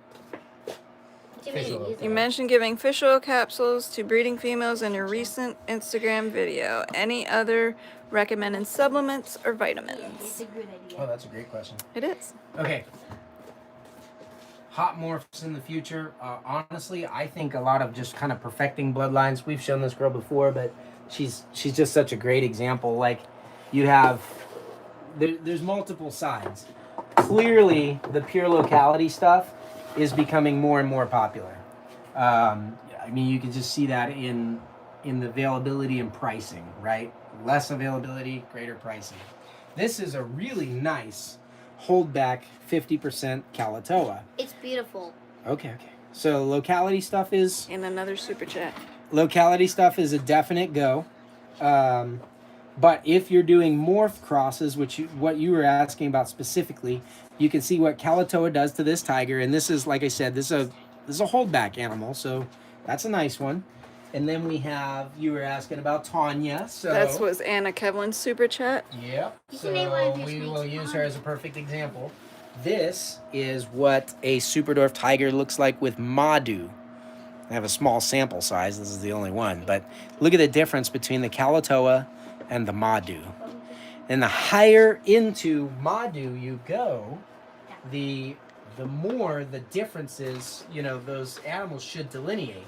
too Fish many oil. uses. You mentioned giving fish oil capsules to breeding females in your recent Instagram video. Any other recommended supplements or It's vitamins? a good Oh, idea. that's a great question. It is. Okay. Hot morphs in the future. Honestly, I think a lot of just kind of perfecting bloodlines. We've shown this girl before, but she's just such a great example. Like, you have there's multiple sides. Clearly, the pure locality stuff is becoming more and more popular. I mean, you can just see that in the availability and pricing, right? Less availability, greater pricing. This is a really nice holdback 50% Kalatoa. It's beautiful. Okay. So locality stuff is In another super chat. a definite go. But if you're doing morph crosses, what you were asking about specifically, you can see what Kalatoa does to this tiger, and this is, like I said, this is a holdback animal, so that's a nice one. And then we have, you were asking about Tanya, so That was Anna Kevlin's super chat. yep. You So can name one of your we snakes will use her Tanya. as a perfect example. This is what a super dwarf tiger looks like with Madu. I have a small sample size. This is the only one, but look at the difference between the Kalatoa and the Madu. And the higher into Madu you go, the more the differences, those animals should delineate.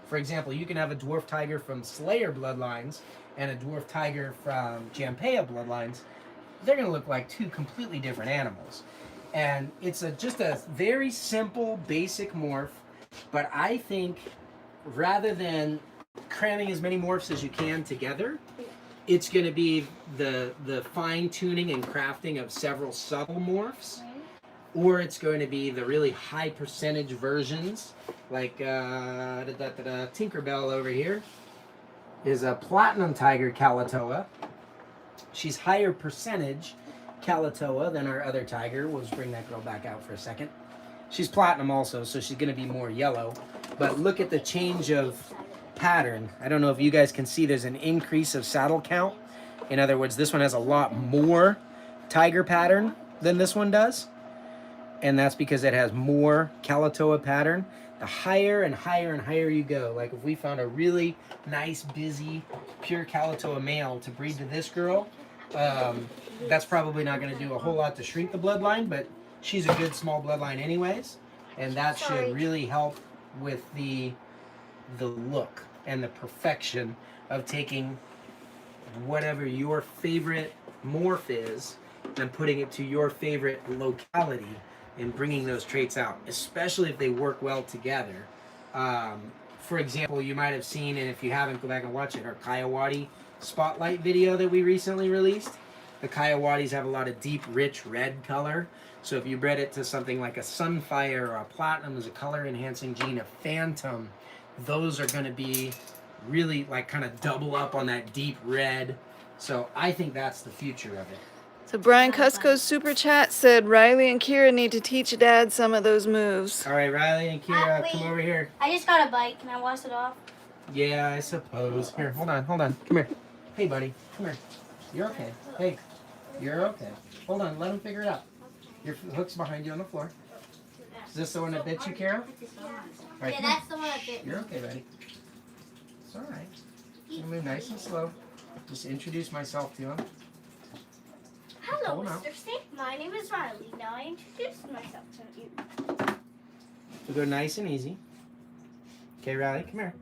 For example, you can have a dwarf tiger from Slayer bloodlines and a dwarf tiger from Jampea bloodlines. They're going to look like two completely different animals. And it's just a very simple, basic morph. But I think rather than cramming as many morphs as you can together, it's going to be the fine-tuning and crafting of several subtle morphs. Or it's going to be the really high percentage versions, like Tinkerbell over here is a platinum tiger Kalatoa. She's higher percentage Kalatoa than our other tiger. We'll just bring that girl back out for a second. She's platinum also, so she's going to be more yellow. But look at the change of pattern. I don't know if you guys can see there's an increase of saddle count. In other words, this one has a lot more tiger pattern than this one does. And that's because it has more Kalatoa pattern. The higher and higher and higher you go, like if we found a really nice, busy, pure Kalatoa male to breed to this girl, that's probably not going to do a whole lot to shrink the bloodline, but she's a good small bloodline anyways. And that should really help with the look and the perfection of taking whatever your favorite morph is and putting it to your favorite locality and bringing those traits out, especially if they work well together. For example, you might have seen, and if you haven't, go back and watch it, our Kayawati spotlight video that we recently released. The Kayawatis have a lot of deep, rich red color. So if you bred it to something like a Sunfire or a Platinum as a color-enhancing gene, a Phantom, those are going to be really like kind of double up on that deep red. So I think that's the future of it. So Brian Cusco's super chat said Riley and Kira need to teach Dad some of those moves. All right, Riley and Kira, wait. come over here. I just got a bite. Can I wash it off? Yeah, I suppose. Here, hold on. Come here. Hey, buddy, come here. You're okay. Hey, you're okay. Hold on, let him figure it out. Your hook's behind you on the floor. Is this the one that bit you, Kara? All right, Yeah, come that's the one that bit me. You're okay, buddy. It's all right. I'm gonna move nice and slow. Just introduce myself to him. Hello, Hold on. Mr. Snake. My name is Riley. Now I introduced myself to you. We'll go nice and easy. Okay, Riley, come here.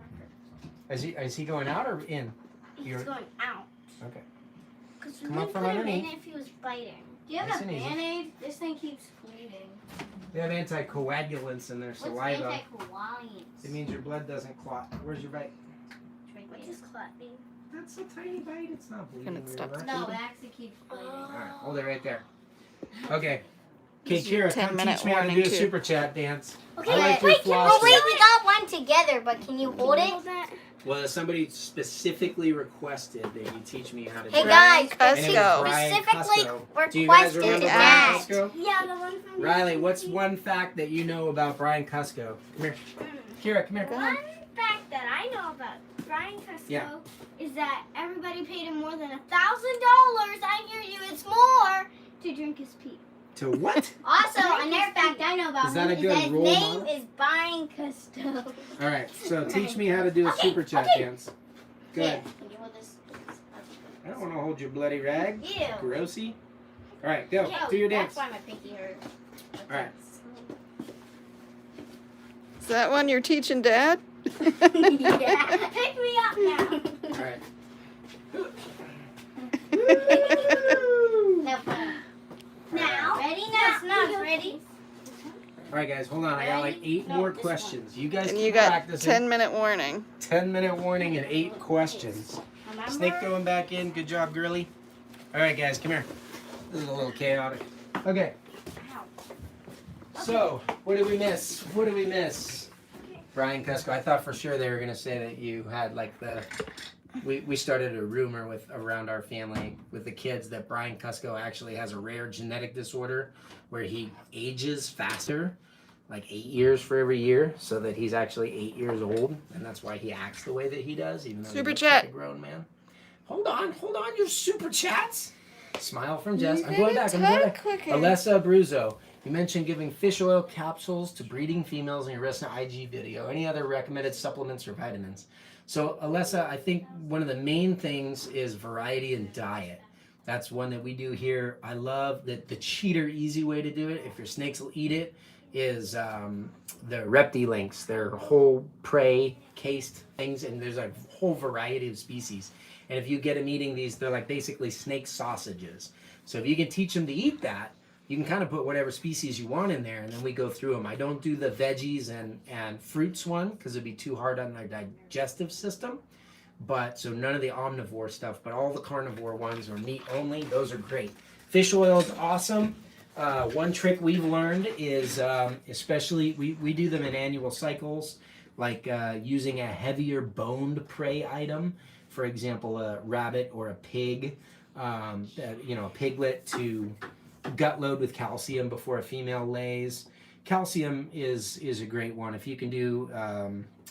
Is he going out or in? He's going out. Okay. Because we Come up would from put him underneath. in if he was biting. Do you Nice have a and easy. Band-Aid? This thing keeps bleeding. They have anticoagulants in their What's saliva. anti-coagulants? It means your blood doesn't clot. Where's your bite? What does clot mean? That's a tiny bite. It's not bleeding. And it stops. No, it actually keeps bleeding. Alright, hold it right there. Okay. Okay, This is your Kira, come 10-minute teach me how to do warning, a too. super chat dance. Okay, I like your wait, floss. oh wait, we got one together, but can you hold it? Well, somebody specifically requested that you teach me how to Hey do guys, it. Cusco. And it was Brian specifically Cusco. Do you guys requested remember that. Brian Cusco? Yeah, the one from Riley, what's one fact that you know about Brian Cusco? Come here. Kira, come here. One fact that I know about Brian Cusco Yeah. is that everybody paid him more than $1,000. I hear you, it's more to drink his pee. To what? Also, another fact I know about Is that him a good is his role name model? is Brian Custo. All right, so teach me how to do a Okay, super chat okay. dance. Go ahead. Can you hold this? I don't want to hold your bloody rag. Ew. Grossy. All right, go. Yeah, Do your dance. That's why my pinky hurt. All right. Is that one you're teaching Dad? Yeah. Pick me up now. All right. No fun. Now. Ready? No, ready? All right, guys, hold on. I got like 8 No, more this questions. You guys And keep you got practicing. 10-minute warning. 10-minute warning and 8 questions. Remember? Snake going back in. Good job, girly. All right, guys, come here. This is a little chaotic. Okay. Ow. So, what did we miss? What did we miss? Brian Cusco. I thought for sure they were going to say that you had like the... We started a rumor around our family with the kids that Brian Cusco actually has a rare genetic disorder where he ages faster, like 8 years for every year, so that he's actually 8 years old, and that's why he acts the way that he does, even though Super he looks chat. like a grown man. Hold on, your super chats. Smile from Jess. You I'm going gotta back. I'm going talk back. quicker. Alessa Bruzo. You mentioned giving fish oil capsules to breeding females in your recent IG video. Any other recommended supplements or vitamins? So, Alessa, I think one of the main things is variety in diet. That's one that we do here. I love that the cheater easy way to do it, if your snakes will eat it, is the Reptilinks. They're whole prey cased things, and there's a whole variety of species. And if you get them eating these, they're like basically snake sausages. So if you can teach them to eat that, you can kind of put whatever species you want in there, and then we go through them. I don't do the veggies and fruits one because it'd be too hard on their digestive system. But so none of the omnivore stuff, but all the carnivore ones or meat only, those are great. Fish oil is awesome. One trick we've learned is, especially, we do them in annual cycles, like using a heavier boned prey item. For example, a rabbit or a pig, a piglet to gut load with calcium before a female lays. Calcium is a great one. If you can do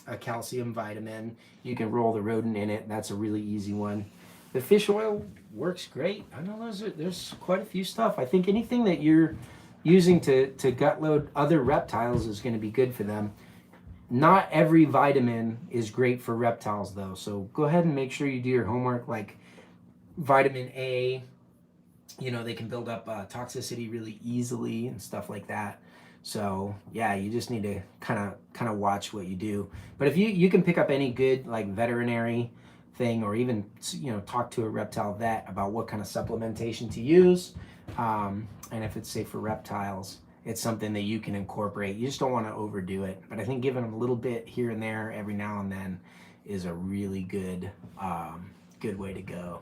a calcium vitamin, you can roll the rodent in it. That's a really easy one. The fish oil works great. I know there's quite a few stuff. I think anything that you're using to gut load other reptiles is going to be good for them. Not every vitamin is great for reptiles though. So go ahead and make sure you do your homework, like vitamin A. You know, they can build up toxicity really easily and stuff like that. So yeah, you just need to kind of watch what you do. But if you can pick up any good like veterinary thing, or even talk to a reptile vet about what kind of supplementation to use, and if it's safe for reptiles, it's something that you can incorporate. You just don't want to overdo it. But I think giving them a little bit here and there every now and then is a really good way to go.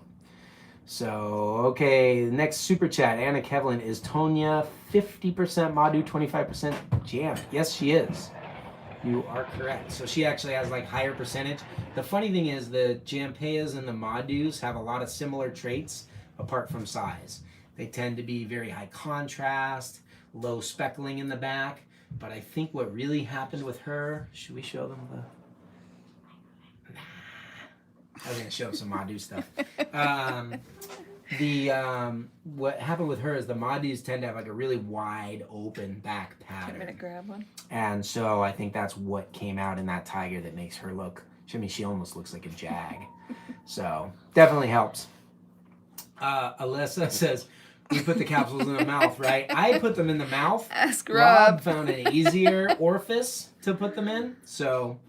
So, okay, the next super chat, Anna Kevlin, is Tonya 50% Madu, 25% Jam? Yes, she is. You are correct. So she actually has like higher percentage. The funny thing is the Jampayas and the Madus have a lot of similar traits apart from size. They tend to be very high contrast, low speckling in the back. But I think what really happened with her, should we show them the... I was gonna show some Madu stuff. What happened with her is the Madus tend to have like a really wide open back pattern. I'm gonna grab one. And so I think that's what came out in that tiger that makes her look. I mean, she almost looks like a jag. So definitely helps. Alyssa says we put the capsules in the mouth, right? I put them in the mouth. Ask Rob Rob. found an easier orifice to put them in. So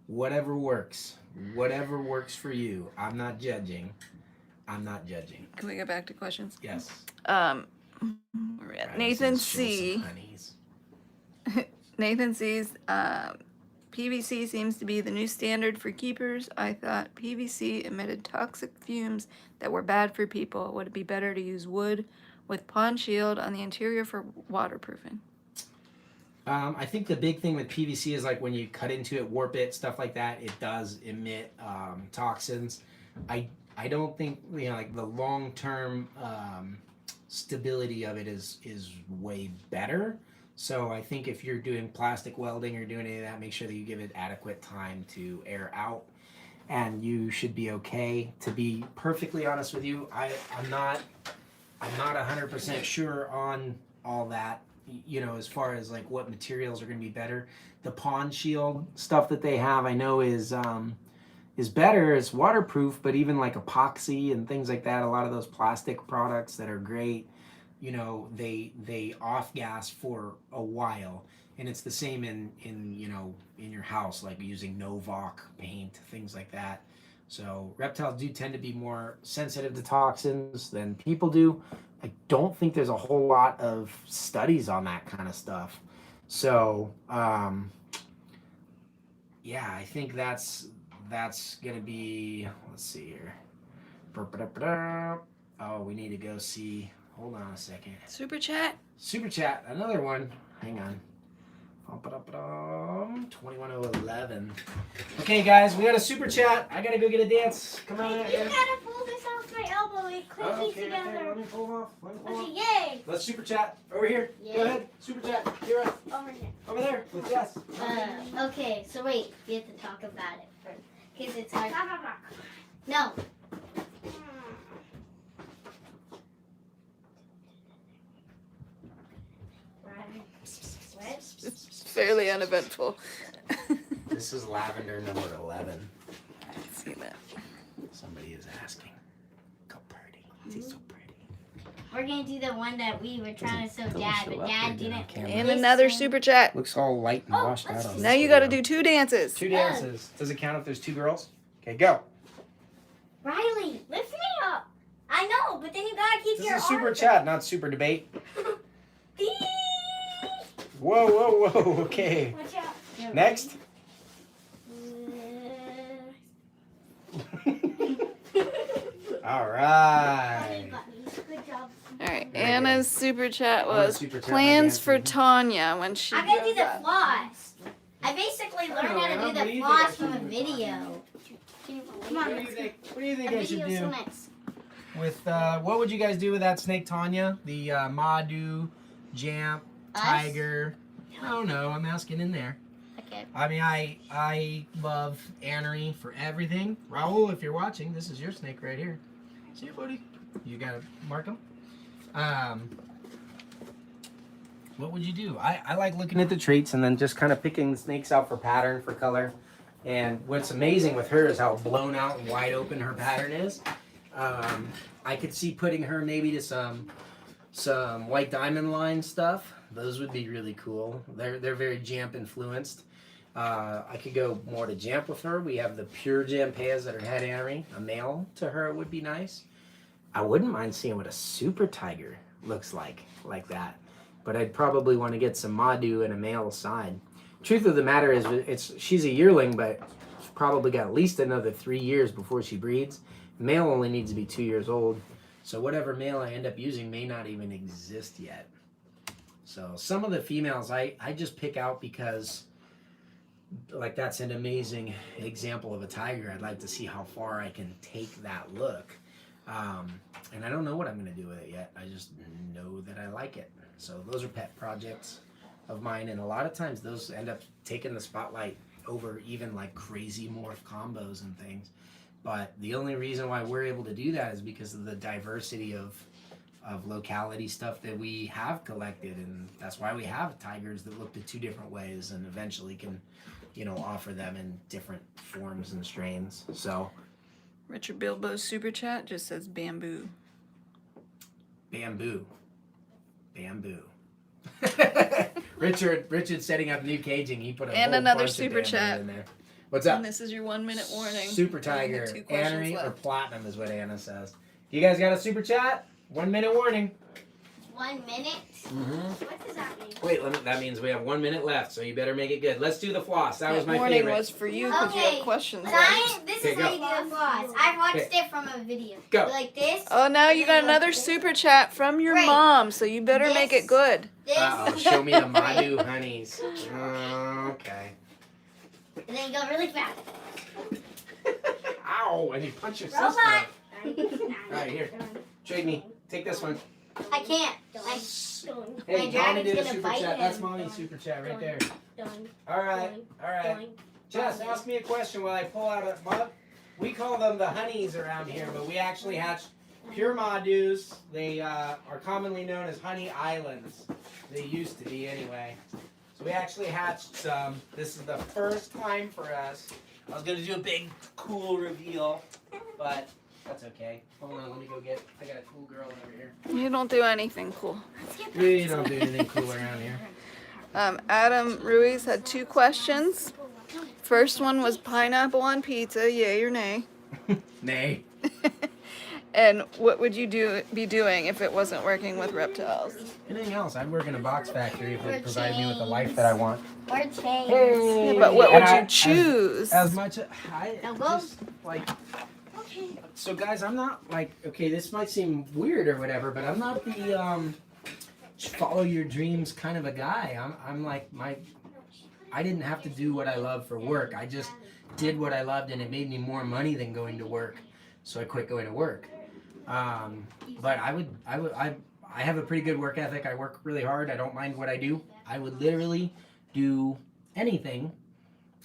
whatever works. Whatever works for you. I'm not judging. Can we go back to questions? Yes. Where we at? Right, Nathan let's show C. some honeys. Nathan C's PVC seems to be the new standard for keepers. I thought PVC emitted toxic fumes that were bad for people. Would it be better to use wood with pond shield on the interior for waterproofing? I think the big thing with PVC is like when you cut into it, warp it, stuff like that, it does emit toxins. I don't think, like the long-term stability of it is way better. So I think if you're doing plastic welding or doing any of that, make sure that you give it adequate time to air out, and you should be okay. To be perfectly honest with you, I'm not 100% sure on all that, you know, as far as like what materials are going to be better. The Pond Shield stuff that they have, I know is better. It's waterproof, but even like epoxy and things like that, a lot of those plastic products that are great, you know, they off gas for a while. And it's the same in you know, in your house, like using Novak paint, things like that. So reptiles do tend to be more sensitive to toxins than people do. I don't think there's a whole lot of studies on that kind of stuff. So yeah, I think that's gonna be, let's see here. Oh, we need to go see, hold on a second. Super chat. Super chat, another one. Hang on. 21011. Okay, guys, we got a super chat. I gotta go get a dance. Come on out You here. gotta pull this off my elbow. It clips these Okay, together. let me pull them off. Okay, yay. Let's super chat over here. Yeah. Go ahead, super chat. You're right. Over here. Over there with Jess. Okay, so wait, we have to talk about it first. Because it's hard. No. Fairly uneventful. This is lavender number 11. Let's see that. Somebody is asking. How pretty. She's so pretty. We're going to do the one that we were trying to show Dad, but Dad didn't. And another super chat. Looks all light and washed out on Now this you got to video. do 2 dances. 2 dances. Does it count if there's 2 girls? Okay, go. Riley, Lift me up. I know, but then you gotta keep This your is a super arms chat, not super debate. Dee. Whoa, whoa, whoa. Okay. Watch out. Next. All right. Good job. All right. There you Anna's super chat Anna's was super chat, plans my for dancing. Tanya when she I'm going to do grows the up. floss. I basically learned how to do What do the you floss think I from a should do? video. Come on, What do you think? What do you think I should Video's do next. with? What would you guys do with that snake, Tanya? The Madhu, Jamp, Us? Tiger. I don't know. I'm asking in there. Okay. I mean, I love Anery for everything. Raul, if you're watching, this is your snake right here. See it, buddy? You gotta mark him. What would you do? I like looking at the traits and then just kind of picking the snakes out for pattern, for color. And what's amazing with her is how blown out and wide open her pattern is. I could see putting her maybe to some white diamond line stuff. Those would be really cool. They're very Jamp influenced. I could go more to Jamp with her. We have the pure Jampeas that are head Anery. A male to her would be nice. I wouldn't mind seeing what a super tiger looks like that. But I'd probably want to get some Madhu and a male side. Truth of the matter is, she's a yearling, but she's probably got at least another 3 years before she breeds. Male only needs to be 2 years old. So whatever male I end up using may not even exist yet. So some of the females I just pick out because, like, that's an amazing example of a tiger. I'd like to see how far I can take that look. And I don't know what I'm going to do with it yet. I just know that I like it. So those are pet projects of mine. And a lot of times those end up taking the spotlight over even like crazy morph combos and things. But the only reason why we're able to do that is because of the diversity of locality stuff that we have collected. And that's why we have tigers that look at 2 different ways and eventually can, you know, offer them in different forms and strains. So Richard Bilbo's super chat just says bamboo. bamboo. Richard setting up new caging. He put a And whole another bunch of super bamboo chat. in there. What's up? And this is your 1 minute warning. Super We only Tiger, have 2 questions Anery, or left. Platinum is what Anna says. You guys got a super chat? 1 minute warning. 1 minute? What does that mean? Wait, that means we have 1 minute left, so you better make it good. Let's do the floss. That was my warning favorite. was for you because you Okay. have questions left. Science, this Okay, is how go. you do the floss. I watched it from a video. Go. Like this. Oh, now you got another super chat from your Right. mom, so you better make This- it good. This. Uh-oh, show me the Madhu honeys. Okay. And then you go really fast. Ow, and you punch your sister. Robot. Alright, here. Trade me. Take this one. I can't. Hey, My Mommy dragon's did a gonna super bite chat. That's him. Mommy's super chat right there. Done. Alright, alright. Jess, ask me a question while I pull out a mug. We call them the honeys around here, but we actually hatch Pure Madus. They are commonly known as honey islands. They used to be anyway. So we actually hatched some. This is the first time for us. I was going to do a big, cool reveal, but that's okay. Hold on, let me go get, I got a cool girl over here. You don't do anything cool. We don't do anything cool around here. Adam Ruiz had 2 questions. First one was pineapple on pizza, yay or nay? Nay. And what would you be doing if it wasn't working with reptiles? Anything else? I'd work in a box factory if it provided me with the life that I want. Or change. Hey, Yeah, but what and would you choose? As much I Now go. just like. So guys, I'm not like, okay, this might seem weird or whatever, but I'm not the follow your dreams kind of a guy. I'm like I didn't have to do what I love for work. I just did what I loved, and it made me more money than going to work. So I quit going to work. But I have a pretty good work ethic. I work really hard. I don't mind what I do. I would literally do anything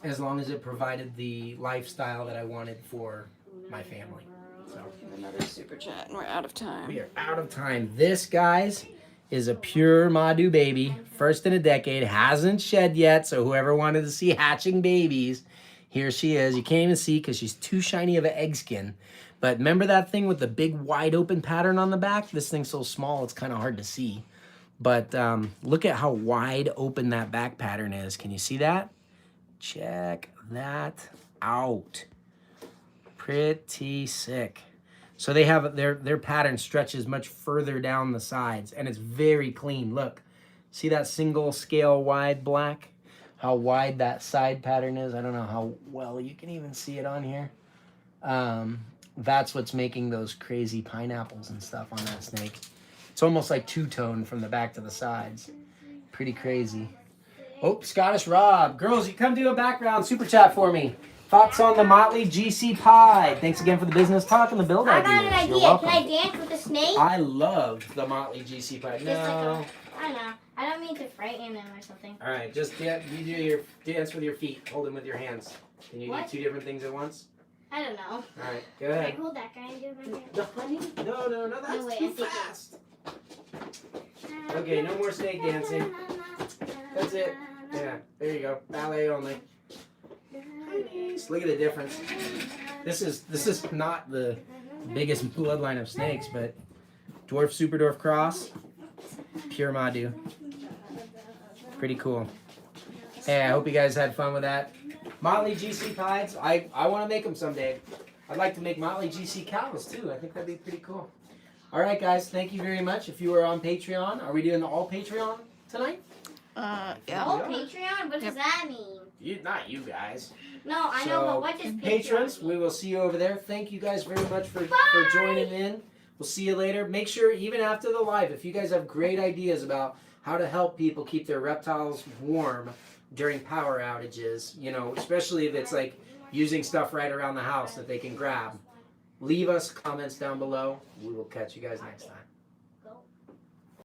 as long as it provided the lifestyle that I wanted for my family. So Another super chat, and we're out of time. we are out of time. This, guys, is a pure Madu baby. First in a decade. Hasn't shed yet. So whoever wanted to see hatching babies, here she is. You can't even see because she's too shiny of an egg skin. But remember that thing with the big wide open pattern on the back? This thing's so small it's kind of hard to see. But look at how wide open that back pattern is. Can you see that? Check that out. Pretty sick. So they have their pattern stretches much further down the sides, and it's very clean. Look, see that single scale wide black? How wide that side pattern is. I don't know how well you can even see it on here. That's what's making those crazy pineapples and stuff on that snake. It's almost like two-tone from the back to the sides. Pretty crazy. Oh, Scottish Rob. Girls, you come do a background super chat for me. Thoughts on the Motley GC Pie? Thanks again for the business talk and the build I ideas. got an idea. You're welcome. Can I dance with the snake? I love the Motley GC Pie. Just No. I don't know. I don't mean to frighten them or something. All right, just you do your dance with your feet. Hold them with your hands. Can you What? do 2 different things at once? I don't know. All right, go Can I ahead. hold that guy and do it right The honey? No, that's No way, too I think it- fast. Okay, no more snake dancing. That's it. Yeah, there you go. Ballet only. Nice. Look at the difference. This is not the biggest bloodline of snakes, but dwarf super dwarf cross, pure Madu. Pretty cool. Hey, I hope you guys had fun with that. Motley GC pies. I want to make them someday. I'd like to make Motley GC cows too. I think that'd be pretty cool. All right, guys. Thank you very much. If you are on Patreon, are we doing the all Patreon tonight? Yeah. Oh, Patreon? What does that mean? Not you guys. No, I know, but what does Patreon Patrons, mean? we will see you over there. Thank you guys very much for joining in. We'll see you later. Make sure, even after the live, if you guys have great ideas about how to help people keep their reptiles warm during power outages, you know, especially if it's like using stuff right around the house that they can grab, leave us comments down below. We will catch you guys next time.